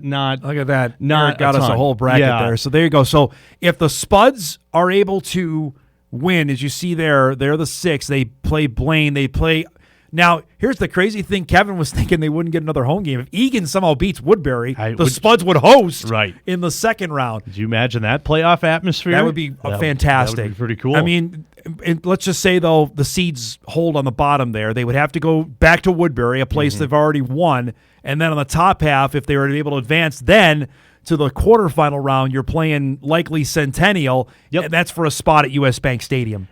Not. Look at that. Not got us a whole bracket there. So there you go. So if the Spuds are able to win, as you see there, they're the 6th. They play Blaine. They play. Now, here's the crazy thing. Kevin was thinking they wouldn't get another home game. If Egan somehow beats Woodbury, Spuds would host in the second round. Could you imagine that playoff atmosphere? That would be fantastic. That would be pretty cool. I mean, let's just say, though, the seeds hold on the bottom there. They would have to go back to Woodbury, a place they've already won. And then on the top half, if they were able to advance, then to the quarterfinal round, you're playing likely Centennial, and that's for a spot at U.S. Bank Stadium.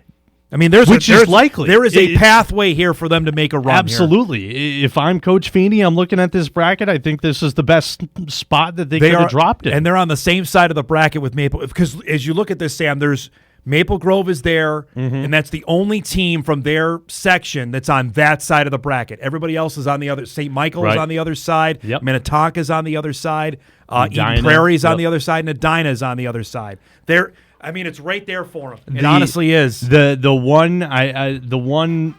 I mean, there's likely. There is a pathway here for them to make a run. Absolutely. Here. If I'm Coach Feeney, I'm looking at this bracket. I think this is the best spot that they could have dropped it. And they're on the same side of the bracket with Maple. Because as you look at this, Sam, there's Maple Grove is there, and that's the only team from their section that's on that side of the bracket. Everybody else is on the other. St. Michael is on the other side. Minnetonka is on the other side. Eden Prairie is on the other side, and Edina is on the other side. I mean, it's right there for him. It honestly is. The one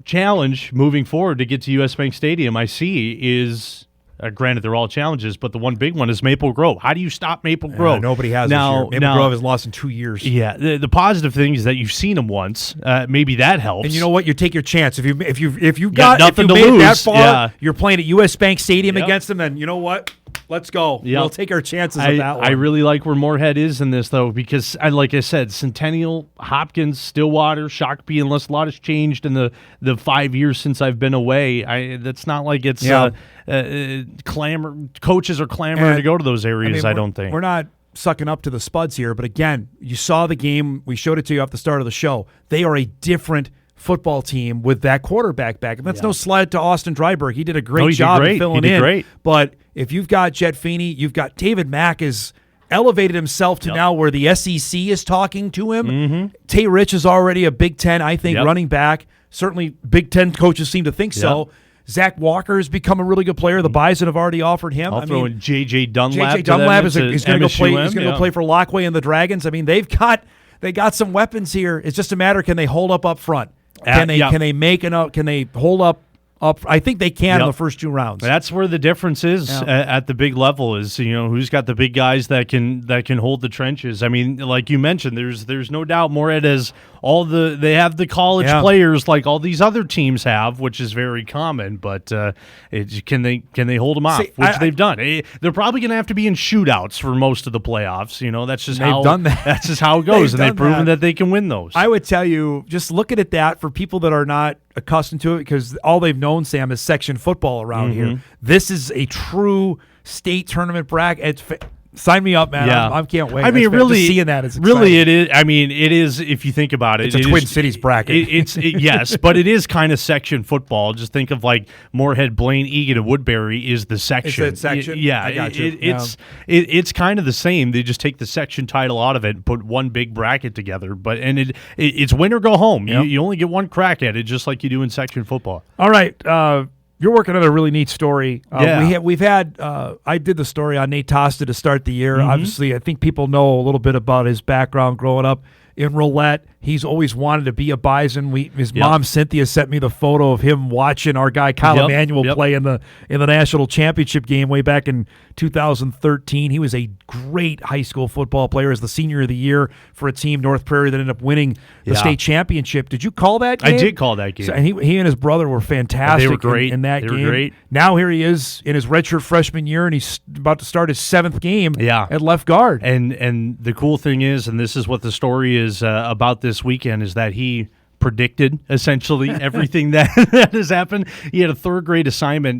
challenge moving forward to get to US Bank Stadium I see is. Granted, they're all challenges, but the one big one is Maple Grove. How do you stop Maple Grove? Nobody has now. This year. Maple Grove has lost in 2 years. Yeah, the positive thing is that you've seen them once. Maybe that helps. And you know what? You take your chance. If you made it that far, you're playing at US Bank Stadium against them. Then you know what? Let's go. We'll take our chances on that one. I really like where Moorhead is in this, though, because, like I said, Centennial, Hopkins, Stillwater, Shakopee, unless a lot has changed in the 5 years since I've been away. That's not like it's clamor. Coaches are clamoring to go to those areas, I don't think. We're not sucking up to the Spuds here, but again, you saw the game. We showed it to you off the start of the show. They are a different football team with that quarterback back. And that's no slight to Austin Dryberg. He did a great job of filling in. Great. But if you've got Jet Feeney, you've got David Mack has elevated himself to now where the SEC is talking to him. Mm-hmm. Tay Rich is already a Big Ten, I think, running back. Certainly Big Ten coaches seem to think so. Zach Walker has become a really good player. The Bison have already offered him. I'll throw in J.J. Dunlap. J.J. Dunlap is going to go play. MSUM, He's going to go play for Lockway and the Dragons. I mean, they got some weapons here. It's just a matter, can they hold up front? Can they make enough? Can they hold up? I think they can in the first 2 rounds. That's where the difference is at the big level. Is who's got the big guys that can hold the trenches. I mean, like you mentioned, there's no doubt Moorhead has they have the college players like all these other teams have, which is very common. But can they hold them off? Which they've done. They're probably going to have to be in shootouts for most of the playoffs. That's just they've done that. That's just how it goes, and they've proven that they can win those. I would tell you, just looking at that for people that are not accustomed to it, because all they've known, Sam, is section football around here. This is a true state tournament bracket. Sign me up, man. Yeah. I can't wait. I mean, really, just seeing that is exciting. Really, it is. I mean, it is. If you think about it, it's a Twin Cities bracket. Yes, but it is kind of section football. Just think of like Moorhead, Blaine, Egan, and Woodbury is the section. It's that section. I got you. It's kind of the same. They just take the section title out of it and put one big bracket together. But it's win or go home. Yep. You only get one crack at it, just like you do in section football. All right. You're working on a really neat story. We've had I did the story on Nate Tosta to start the year. Obviously, I think people know a little bit about his background growing up in Roulette. He's always wanted to be a Bison. His mom Cynthia sent me the photo of him watching our guy Kyle Emanuel play in the national championship game way back in 2013. He was a great high school football player as the senior of the year for a team, North Prairie, that ended up winning the state championship. Did you call that game? I did call that game. So, and he and his brother were fantastic. They were great in that game. They were great. Now here he is in his redshirt freshman year, and he's about to start his 7th game at left guard. And the cool thing is, and this is what the story is about this weekend, is that he predicted essentially everything that has happened. He had a 3rd grade assignment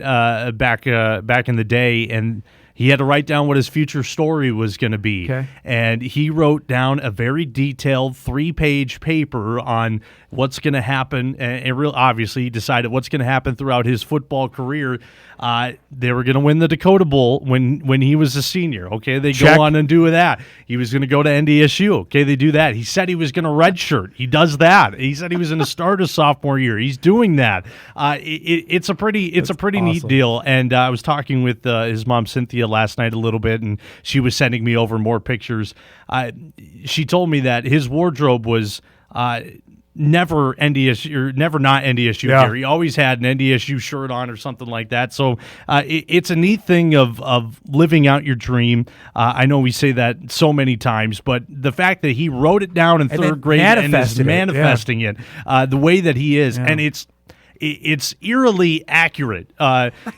back in the day, and he had to write down what his future story was going to be. Okay. And he wrote down a very detailed 3-page paper on what's going to happen. And real obviously, he decided what's going to happen throughout his football career. They were going to win the Dakota Bowl when he was a senior. Okay, they go on and do that. He was going to go to NDSU. Okay, they do that. He said he was going to redshirt. He does that. He said he was going to start his sophomore year. He's doing that. It's a pretty neat deal. And I was talking with his mom Cynthia last night a little bit, and she was sending me over more pictures. She told me that his wardrobe was never NDSU or never not NDSU gear. He always had an NDSU shirt on or something like that. So it's a neat thing of living out your dream. I know we say that so many times, but the fact that he wrote it down in 3rd grade and is manifesting it the way that he is, and it's eerily accurate.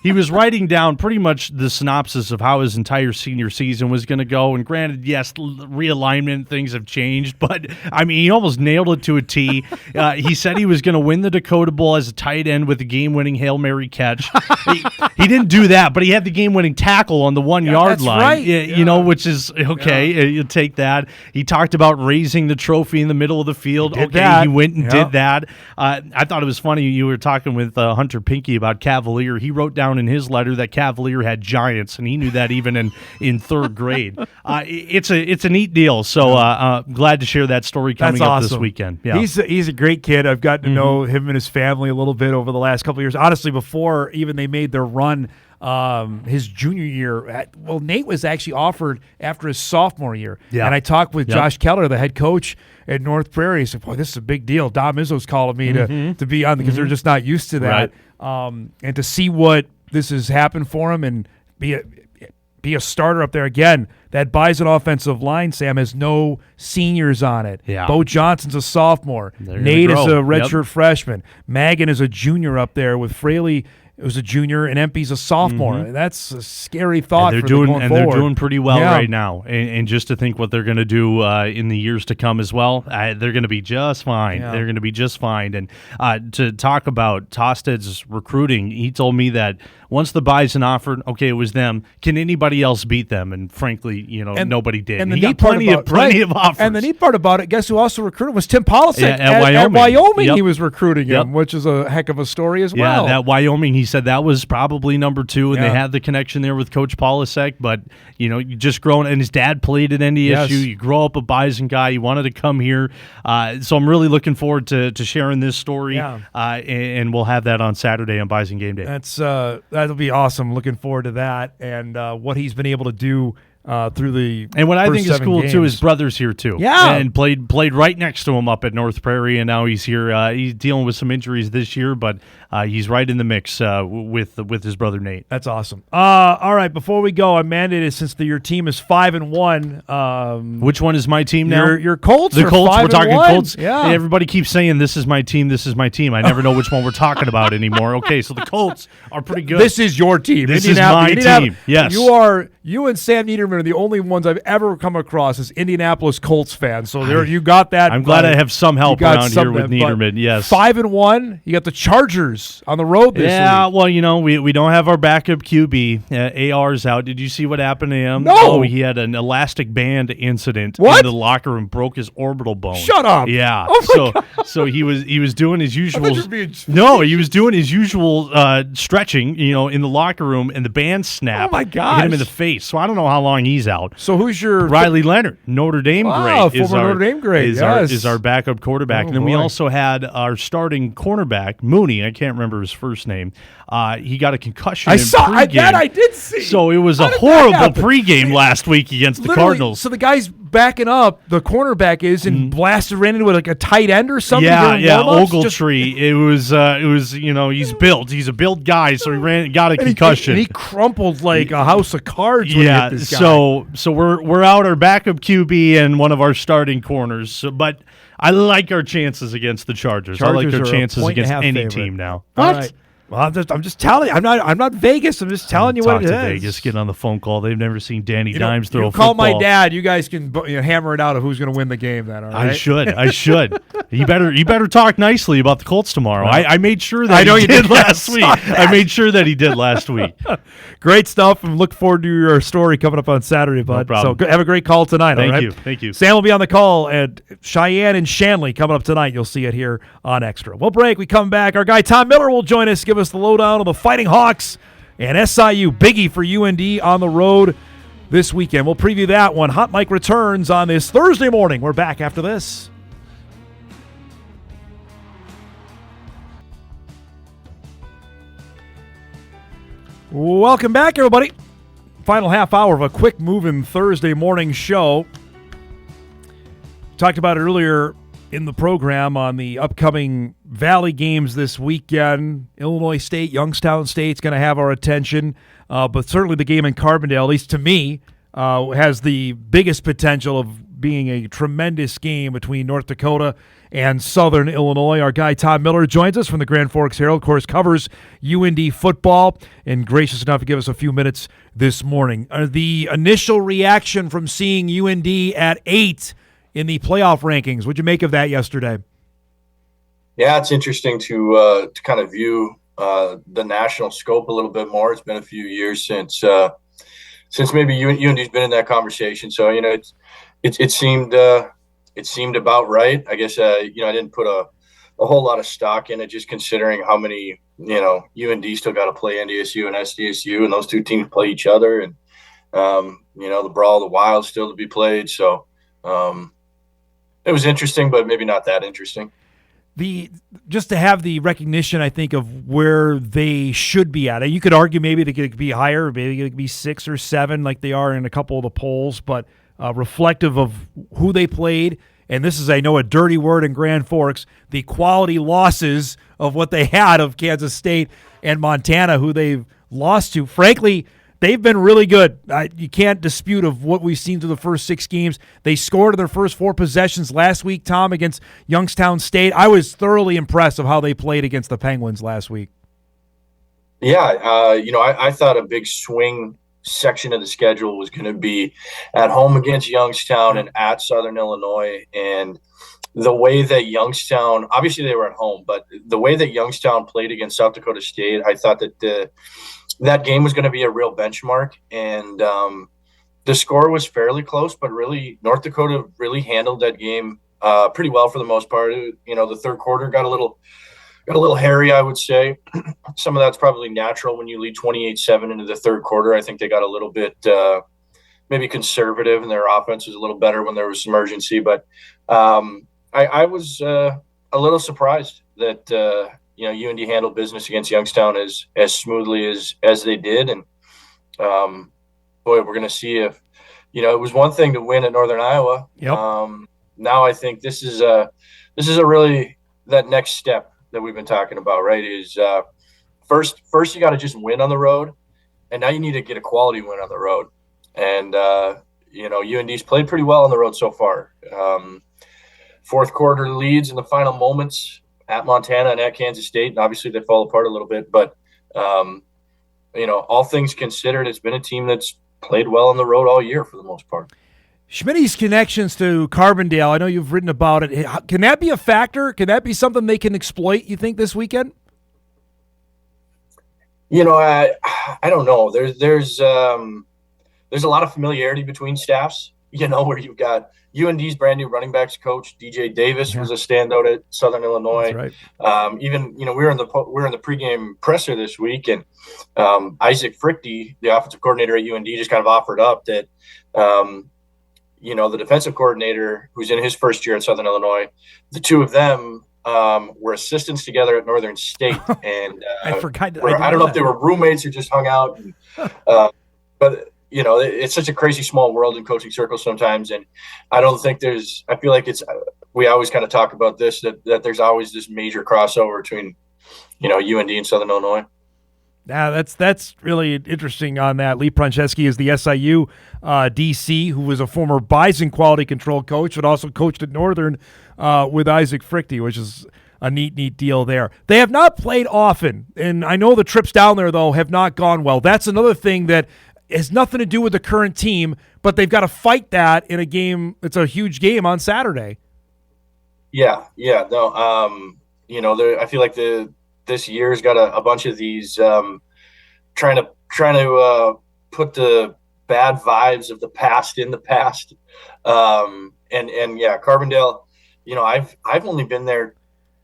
He was writing down pretty much the synopsis of how his entire senior season was going to go. And granted, yes, realignment, things have changed, but I mean, he almost nailed it to a T. He said he was going to win the Dakota Bowl as a tight end with a game-winning Hail Mary catch. He didn't do that, but he had the game-winning tackle on the 1-yard line. Right. You know, which is okay. You take that. He talked about raising the trophy in the middle of the field. He went and did that. I thought it was funny. You were talking with Hunter Pinke about Cavalier. He wrote down in his letter that Cavalier had giants, and he knew that even in 3rd grade. It's a neat deal. So glad to share that story coming up this weekend. Yeah. He's a great kid. I've gotten to know him and his family a little bit over the last couple of years. Honestly, before even they made their run his junior year. Well, Nate was actually offered after his sophomore year. Yeah. And I talked with Josh Keller, the head coach at North Prairie. He said, boy, this is a big deal. Dom Izzo's calling me to be on because they're just not used to that. Right. And to see what this has happened for him and be a starter up there again. That Bison offensive line, Sam, has no seniors on it. Yeah. Bo Johnson's a sophomore. They're Nate gonna is grow. a redshirt freshman. Magan is a junior up there with Fraley. It was a junior, and Empey's a sophomore. That's a scary thought. And for them going forward. they're doing pretty well Yeah. right now. And just to think what they're going to do in the years to come as well, they're going to be just fine. Yeah. They're going to be just fine. And to talk about Tosted's recruiting, he told me that once the Bison offered, okay, it was them. Can anybody else beat them? And frankly, nobody did. And the he got neat part plenty of offers. And the neat part about it, guess who also recruited was Tim Polisek at Wyoming. Wyoming. Yep. He was recruiting him, Yep. which is a heck of a story as Yeah, well. that Wyoming, he said that was probably number 2, and they Yeah. had the connection there with Coach Polisek. But you just growing, and his dad played at NDSU. Yes. You grow up a Bison guy. You wanted to come here, so I'm really looking forward to sharing this story. Yeah. And we'll have that on Saturday on Bison Game Day. That'll be awesome. Looking forward to that and what he's been able to do through the And what I first think is 7 cool games. too, his brother's here too. Yeah. And played right next to him up at North Prairie, and now he's here. He's dealing with some injuries this year, but he's right in the mix with his brother Nate. That's awesome. All right, before we go, I'm mandated since your team is 5-1. Which one is my team now? Your Colts. The are Colts. We're 5-1. talking Colts. Yeah. Hey, everybody keeps saying this is my team. This is my team. I never know which one we're talking about anymore. Okay, so the Colts are pretty good. This is your team. This is my team. Yes. You and Sam Niederman are the only ones I've ever come across as Indianapolis Colts fans. So there, you got that. I'm glad I have some help You got around here with something, but Niederman. Yes. 5-1. You got the Chargers on the road this week. Well, we don't have our backup QB. AR's out. Did you see what happened to him? No. Oh, he had an elastic band incident in the locker room, broke his orbital bone. Shut up. Yeah. Oh my God. So he was doing his usual. you were being- No, he was doing his usual stretching, in the locker room, and the band snapped. Oh my gosh. Hit him in the face. So I don't know how long he's out. So who's your Riley Leonard, Notre Dame Wow, great. former Notre Dame great, Is yes. our backup quarterback. Oh, And then we boy. also had our starting cornerback, Mooney. I can't remember his first name. He got a concussion in pregame. that I did see. So it was How a did that horrible happen? pregame last week against the Literally, Cardinals. So the guy's backing up, the cornerback is, and blasted ran into like a tight end or something. during warm-ups? Ogletree. It was he's built. He's a built guy, so he got a And he- concussion. and he crumpled like a house of cards when he hit this guy. So we're out our backup QB and one of our starting corners. But I like our chances against the Chargers. I like Chargers our are a chances point and a against half any favorite. team now. All right. Well, I'm just telling you. I'm not Vegas. I'm just telling you Talk what it to is. Vegas, get on the phone call. They've never seen Danny You know, Dimes throw you a call football. my dad. You guys can hammer it out of who's going to win the game. Then, all right? I should. You better talk nicely about the Colts tomorrow. Well, I made sure that I know he you did did. last I week. saw that. I made sure that he did last week. Great stuff, and look forward to your story coming up on Saturday, bud. problem. So have a great call tonight. Thank all right? you. Thank you. Sam will be on the call at Cheyenne and Shanley coming up tonight. You'll see it here on Extra. We'll break. We come back. Our guy Tom Miller will join us, give us the lowdown on the Fighting Hawks and SIU. Biggie for UND on the road this weekend. We'll preview that one. Hot Mike returns on this Thursday morning. We're back after this. Welcome back, everybody. Final half hour of a quick moving Thursday morning show. Talked about it earlier in the program on the upcoming Valley games this weekend. Illinois State, Youngstown State's going to have our attention, but certainly the game in Carbondale, at least to me, has the biggest potential of being a tremendous game between North Dakota and Southern Illinois. Our guy Tom Miller joins us from the Grand Forks Herald, of course, covers UND football, and gracious enough to give us a few minutes this morning. The initial reaction from seeing UND at 8 in the playoff rankings, what'd you make of that yesterday? Yeah, it's interesting to kind of view the national scope a little bit more. It's been a few years since maybe UND's been in that conversation. So it seemed about right. I guess I didn't put a whole lot of stock in it, just considering how many UND still got to play NDSU and SDSU, and those two teams play each other, and the Brawl of the Wild still to be played. So it was interesting, but maybe not that interesting. just to have the recognition, I think, of where they should be at. You could argue maybe they could be higher, maybe they could be 6 or 7 like they are in a couple of the polls, but reflective of who they played. And this is, I know, a dirty word in Grand Forks, the quality losses of what they had of Kansas State and Montana, who they've lost to. Frankly, they've been really good. You can't dispute of what we've seen through the first 6 games. They scored in their first 4 possessions last week, Tom, against Youngstown State. I was thoroughly impressed of how they played against the Penguins last week. Yeah, I thought a big swing section of the schedule was going to be at home against Youngstown and at Southern Illinois. And the way that Youngstown, obviously they were at home, but the way that Youngstown played against South Dakota State, I thought that that game was going to be a real benchmark. And the score was fairly close, but really North Dakota really handled that game pretty well for the most part. The third quarter got a little hairy, I would say. Some of that's probably natural when you lead 28-7 into the third quarter. I think they got a little bit maybe conservative, and their offense was a little better when there was some urgency. But I was a little surprised that UND handled business against Youngstown as smoothly as they did. And boy, we're going to see if it was one thing to win at Northern Iowa. Yep. Now I think this is a really that next step that we've been talking about, right? Is first you got to just win on the road, and now you need to get a quality win on the road. And UND's played pretty well on the road so far. Fourth quarter leads in the final moments at Montana and at Kansas State, and obviously they fall apart a little bit. But all things considered, it's been a team that's played well on the road all year for the most part. Schmitty's connections to Carbondale, I know you've written about it. Can that be a factor? Can that be something they can exploit, you think, this weekend? I don't know. There's a lot of familiarity between staffs, where you've got UND's brand new running backs coach, DJ Davis, was a standout at Southern Illinois. That's right. Even, we were in the pregame presser this week, and Isaac Frichte, the offensive coordinator at UND, just kind of offered up that the defensive coordinator, who's in his first year at Southern Illinois, the two of them were assistants together at Northern State. And I forgot. I don't know if they were roommates or just hung out. But, it's such a crazy small world in coaching circles sometimes. And I don't think I feel like we always kind of talk about this, that there's always this major crossover between, UND and Southern Illinois. Yeah, that's really interesting on that. Lee Proncheski is the SIU DC, who was a former Bison quality control coach, but also coached at Northern with Isaac Frichte, which is a neat deal there. They have not played often, and I know the trips down there, though, have not gone well. That's another thing that has nothing to do with the current team, but they've got to fight that in a game. It's a huge game on Saturday. Yeah. No, I feel like this year's got a bunch of these trying to put the bad vibes of the past in the past. And yeah, Carbondale, I've only been there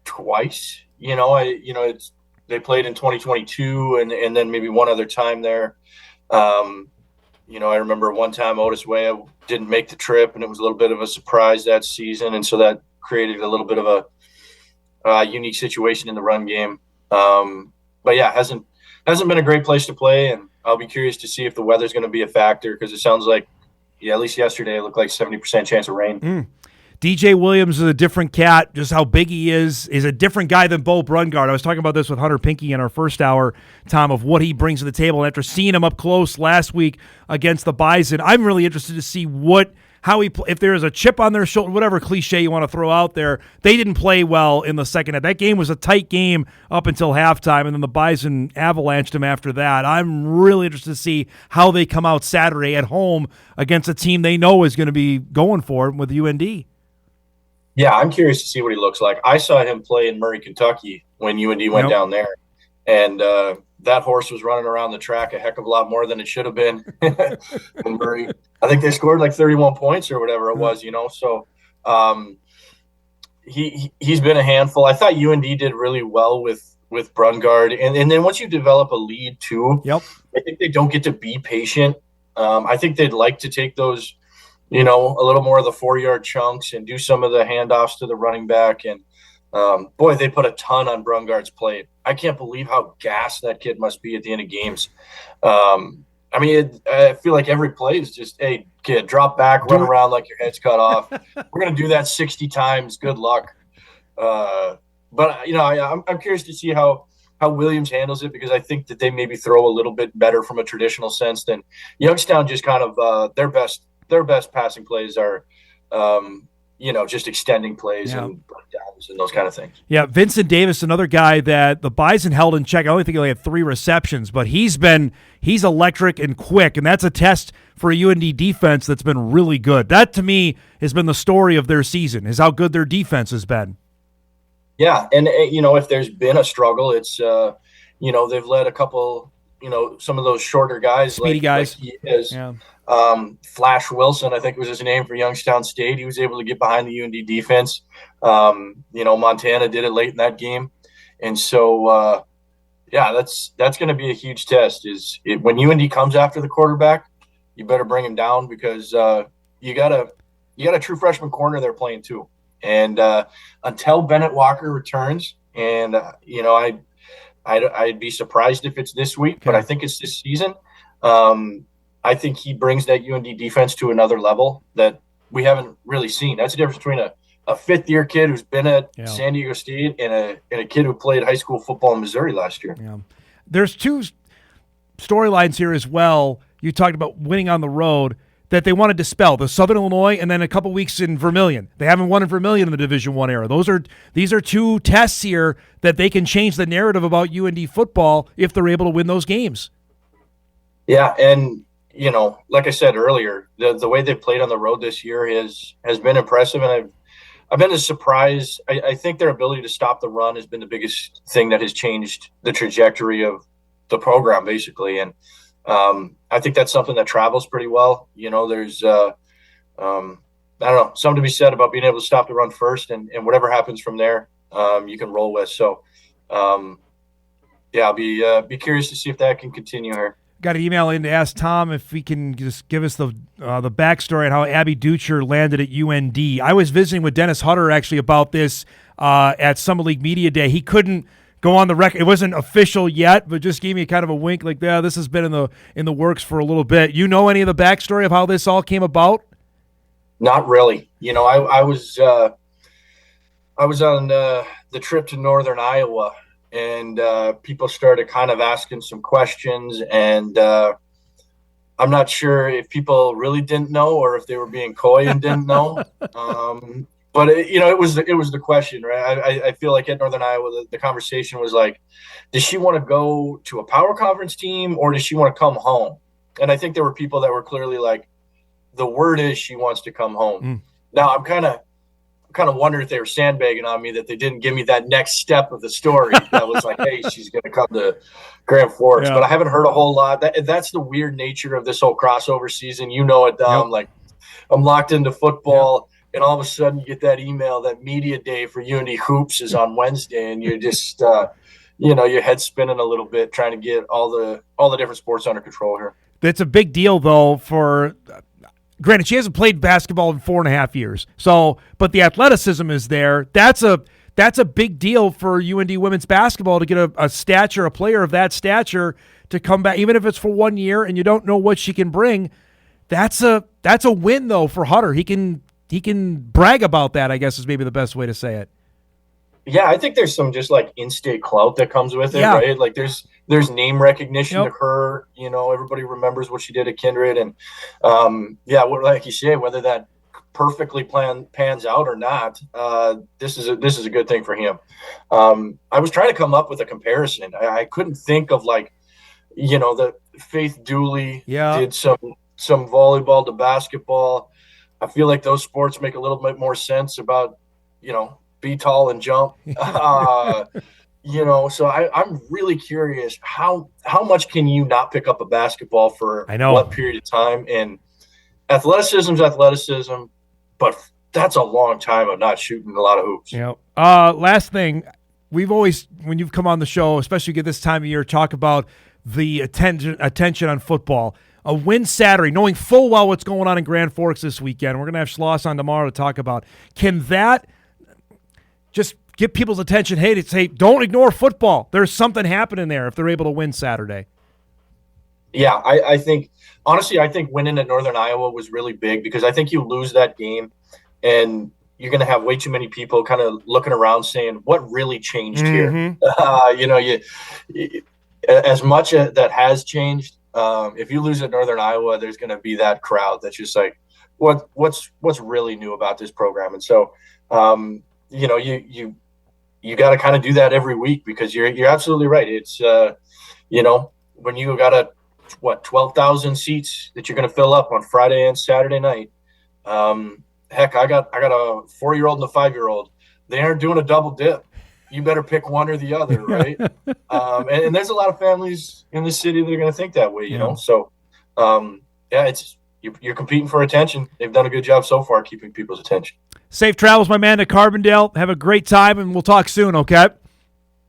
twice. They played in 2022 and then maybe one other time there. I remember one time Otis Weah didn't make the trip, and it was a little bit of a surprise that season, and so that created a little bit of a unique situation in the run game. But yeah, hasn't been a great place to play, and I'll be curious to see if the weather's going to be a factor, because it sounds like, at least yesterday, it looked like 70% chance of rain. DJ Williams is a different cat. Just how big he is a different guy than Bo Brungard. I was talking about this with Hunter Pinke in our first hour, Tom, of what he brings to the table. And after seeing him up close last week against the Bison, I'm really interested to see if there is a chip on their shoulder, whatever cliche you want to throw out there. They didn't play well in the second half. That game was a tight game up until halftime, and then the Bison avalanched them after that. I'm really interested to see how they come out Saturday at home against a team they know is going to be going for it with UND. Yeah, I'm curious to see what he looks like. I saw him play in Murray, Kentucky when UND went down there, and that horse was running around the track a heck of a lot more than it should have been in Murray. I think they scored like 31 points or whatever it was, So he's been a handful. I thought UND did really well with Brungard, and then once you develop a lead too, I think they don't get to be patient. I think they'd like to take those, a little more of the 4-yard chunks and do some of the handoffs to the running back. And Boy, they put a ton on Brungard's plate. I can't believe how gassed that kid must be at the end of games. I mean, I feel like every play is just, hey, kid, drop back, run around like your head's cut off. We're going to do that 60 times. Good luck. But, you know, I'm curious to see how Williams handles it, because I think that they maybe throw a little bit better from a traditional sense than Youngstown. Just kind of their best passing plays are, you know, just extending plays and breakdowns and those kind of things. Yeah, Vincent Davis, another guy that the Bison held in check. I only think he only had 3 receptions, but he's electric and quick, and that's a test for a UND defense that's been really good. That, to me, has been the story of their season, is how good their defense has been. Yeah, and, you know, if there's been a struggle, it's, you know, they've let a couple, you know, some of those shorter guys. Speedy guys. Like he is. Yeah. Flash Wilson, I think was his name for Youngstown State. He was able to get behind the UND defense. You know, Montana did it late in that game. And so, yeah, that's going to be a huge test. When UND comes after the quarterback, you better bring him down, because you got a true freshman corner they're playing too. And until Bennett Walker returns, and you know, I'd be surprised if it's this week, but I think it's this season. I think he brings that UND defense to another level that we haven't really seen. That's the difference between a fifth-year kid who's been at San Diego State and a kid who played high school football in Missouri last year. Yeah. There's 2 storylines here as well. You talked about winning on the road that they want to dispel: the Southern Illinois, and then a couple weeks in Vermilion. They haven't won in Vermilion in the Division I era. These are 2 tests here that they can change the narrative about UND football if they're able to win those games. Yeah, and you know, like I said earlier, the way they've played on the road this year has been impressive, and I've been as surprised. I think their ability to stop the run has been the biggest thing that has changed the trajectory of the program, basically. And I think that's something that travels pretty well. You know, there's I don't know, something to be said about being able to stop the run first, and whatever happens from there, you can roll with. So, yeah, I'll be curious to see if that can continue here. Got an email in to ask Tom if he can just give us the backstory on how Abby Ducher landed at UND. I was visiting with Dennis Hutter actually about this at Summer League Media Day. He couldn't go on the record. It wasn't official yet, but just gave me kind of a wink, like, yeah, this has been in the works for a little bit. You know any of the backstory of how this all came about? Not really. You know, I was on the trip to Northern Iowa, and people started kind of asking some questions, and I'm not sure if people really didn't know or if they were being coy and didn't know. But you know, it was the question, right? I feel like at Northern Iowa, the conversation was like, does she want to go to a power conference team, or does she want to come home? And I think there were people that were clearly like, the word is she wants to come home. Now I'm kind of wondering if they were sandbagging on me, that they didn't give me that next step of the story that was like, hey, she's going to come to Grand Forks. But I haven't heard a whole lot. That's the weird nature of this whole crossover season. You know it, Dom. Like, I'm locked into football, and all of a sudden you get that email that media day for UND Hoops is on Wednesday, and you're just, you know, your head's spinning a little bit trying to get all the different sports under control here. That's a big deal, though, for granted, she hasn't played basketball in 4.5 years. So, but the athleticism is there. That's a big deal for UND women's basketball to get a player of that stature to come back, even if it's for 1 year and you don't know what she can bring. That's a win, though, for Hutter. He can brag about that, I guess, is maybe the best way to say it. Yeah, I think there's some just like in-state clout that comes with it, right? Like there's name recognition to her. You know, everybody remembers what she did at Kindred, and like you say, whether that perfectly pans out or not, this is a good thing for him. I was trying to come up with a comparison. I couldn't think of, like, you know, the Faith Dooley did some volleyball to basketball. I feel like those sports make a little bit more sense about, you know, be tall and jump. You know, so I'm really curious, how much can you not pick up a basketball for what period of time? And athleticism's athleticism, but that's a long time of not shooting a lot of hoops. Last thing, we've always, when you've come on the show, especially at this time of year, talk about the attention on football. A win Saturday, knowing full well what's going on in Grand Forks this weekend. We're going to have Schloss on tomorrow to talk about. Can that just get people's attention. Hey, to say, don't ignore football. There's something happening there if they're able to win Saturday. Yeah, I think, honestly, I think winning at Northern Iowa was really big because I think you lose that game and you're going to have way too many people kind of looking around saying, what really changed here? As much as that has changed, if you lose at Northern Iowa, there's going to be that crowd that's just like, what's really new about this program? And so, you got to kind of do that every week because you're absolutely right. It's, when you got 12,000 seats that you're going to fill up on Friday and Saturday night. Heck, I got a 4-year-old and a 5-year-old. They aren't doing a double dip. You better pick one or the other, right? And there's a lot of families in the city that are going to think that way, you know? So, it's you're competing for attention. They've done a good job so far keeping people's attention. Safe travels, my man, to Carbondale. Have a great time, and we'll talk soon, okay?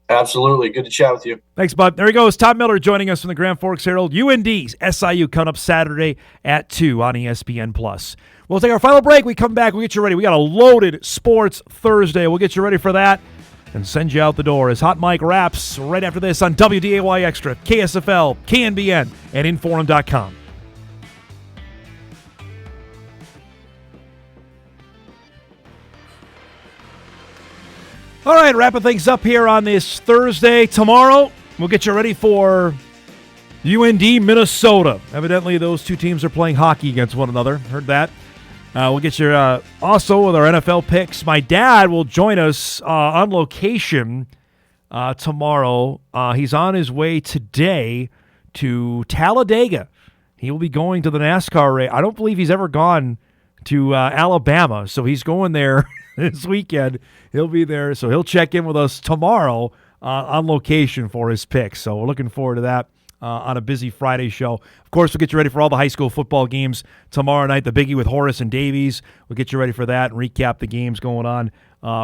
Absolutely. Good to chat with you. Thanks, bud. There he goes. Tom Miller joining us from the Grand Forks Herald. UND's SIU coming up Saturday at 2 on ESPN+. We'll take our final break. We come back. We'll get you ready. We got a loaded Sports Thursday. We'll get you ready for that and send you out the door as Hot Mike wraps right after this on WDAY Extra, KSFL, KNBN, and Inforum.com. All right, wrapping things up here on this Thursday. Tomorrow, we'll get you ready for UND, Minnesota. Evidently, those two teams are playing hockey against one another. Heard that. We'll get you also with our NFL picks. My dad will join us on location tomorrow. He's on his way today to Talladega. He will be going to the NASCAR race. I don't believe he's ever gone to Alabama, so he's going there this weekend. He'll be there, so he'll check in with us tomorrow on location for his picks. So we're looking forward to that on a busy Friday show. Of course, we'll get you ready for all the high school football games tomorrow night, the biggie with Horace and Davies. We'll get you ready for that and recap the games going on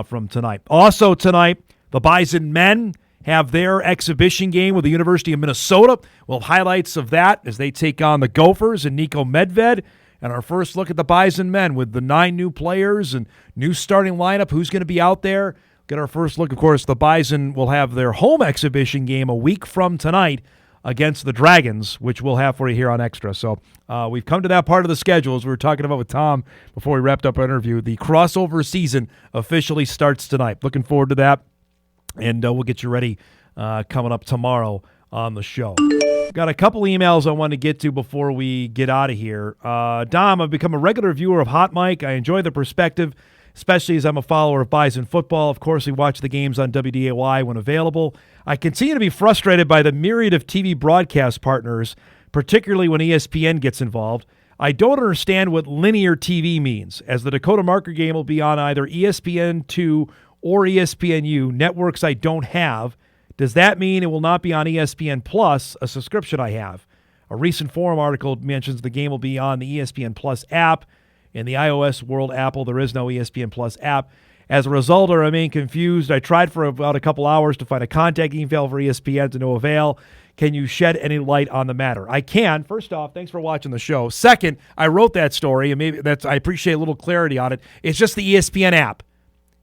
from tonight. Also tonight, the Bison men have their exhibition game with the University of Minnesota. We'll have highlights of that as they take on the Gophers and Nico Medved. And our first look at the Bison men with the 9 new players and new starting lineup, who's going to be out there. Get our first look. Of course, the Bison will have their home exhibition game a week from tonight against the Dragons, which we'll have for you here on Extra. So we've come to that part of the schedule, as we were talking about with Tom before we wrapped up our interview. The crossover season officially starts tonight. Looking forward to that, and we'll get you ready coming up tomorrow on the show. Got a couple emails I want to get to before we get out of here. Dom, I've become a regular viewer of Hot Mike. I enjoy the perspective, especially as I'm a follower of Bison football. Of course, we watch the games on WDAY when available. I continue to be frustrated by the myriad of TV broadcast partners, particularly when ESPN gets involved. I don't understand what linear TV means, as the Dakota Marker game will be on either ESPN2 or ESPNU, networks I don't have. Does that mean it will not be on ESPN Plus, a subscription I have? A recent forum article mentions the game will be on the ESPN Plus app. In the iOS world, Apple, there is no ESPN Plus app. As a result, I remain confused. I tried for about a couple hours to find a contact email for ESPN to no avail. Can you shed any light on the matter? I can. First off, thanks for watching the show. Second, I wrote that story, and maybe I appreciate a little clarity on it. It's just the ESPN app.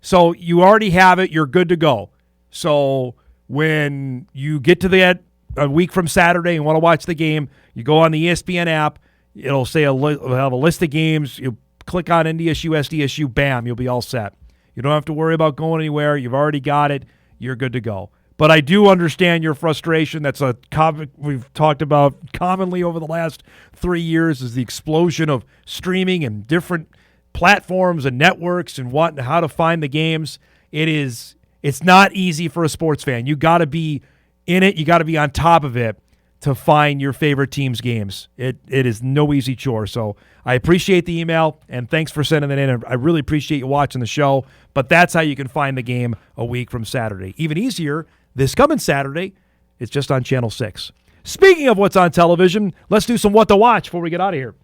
So you already have it. You're good to go. So when you get to that a week from Saturday and want to watch the game, you go on the ESPN app. It'll say it'll have a list of games. You click on NDSU, SDSU, bam, you'll be all set. You don't have to worry about going anywhere. You've already got it. You're good to go. But I do understand your frustration. That's a topic we've talked about commonly over the last 3 years, is the explosion of streaming and different platforms and networks and how to find the games. It's not easy for a sports fan. You got to be in it. You got to be on top of it to find your favorite team's games. It is no easy chore. So I appreciate the email, and thanks for sending that in. I really appreciate you watching the show. But that's how you can find the game a week from Saturday. Even easier, this coming Saturday, it's just on Channel 6. Speaking of what's on television, let's do some What to Watch before we get out of here.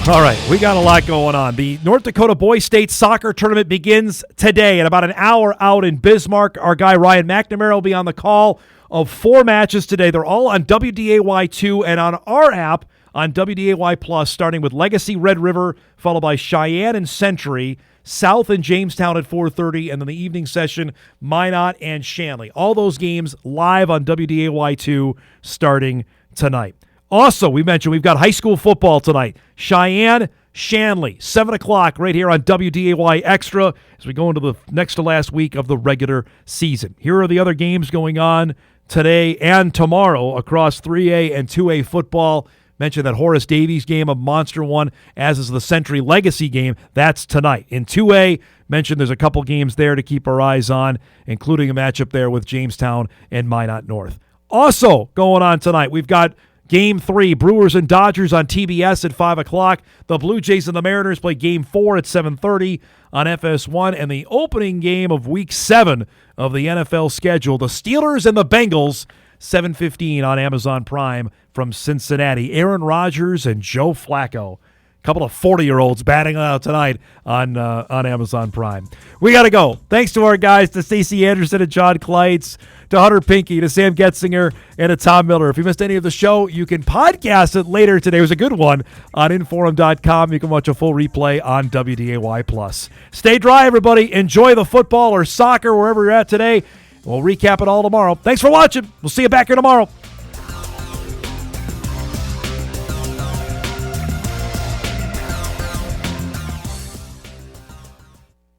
All right, we got a lot going on. The North Dakota Boys State Soccer Tournament begins today at about an hour out in Bismarck. Our guy Ryan McNamara will be on the call of 4 matches today. They're all on WDAY2 and on our app on WDAY Plus, starting with Legacy Red River, followed by Cheyenne and Century, South and Jamestown at 4:30, and then the evening session, Minot and Shanley. All those games live on WDAY2 starting tonight. Also, we mentioned we've got high school football tonight. Cheyenne, Shanley, 7 o'clock right here on WDAY Extra as we go into the next to last week of the regular season. Here are the other games going on today and tomorrow across 3A and 2A football. Mentioned that Horace Davies game, a monster one, as is the Century Legacy game. That's tonight. In 2A, mentioned there's a couple games there to keep our eyes on, including a matchup there with Jamestown and Minot North. Also going on tonight, we've got Game 3, Brewers and Dodgers on TBS at 5 o'clock. The Blue Jays and the Mariners play Game 4 at 7:30 on FS1. And the opening game of Week 7 of the NFL schedule, the Steelers and the Bengals, 7:15 on Amazon Prime from Cincinnati. Aaron Rodgers and Joe Flacco. A couple of 40-year-olds batting out tonight on Amazon Prime. We got to go. Thanks to our guys, to Stacey Anderson and Jon Clites, to Hunter Pinke, to Sam Goetzinger, and to Tom Miller. If you missed any of the show, you can podcast it later today. It was a good one on Inforum.com. You can watch a full replay on WDAY+. Stay dry, everybody. Enjoy the football or soccer, wherever you're at today. We'll recap it all tomorrow. Thanks for watching. We'll see you back here tomorrow.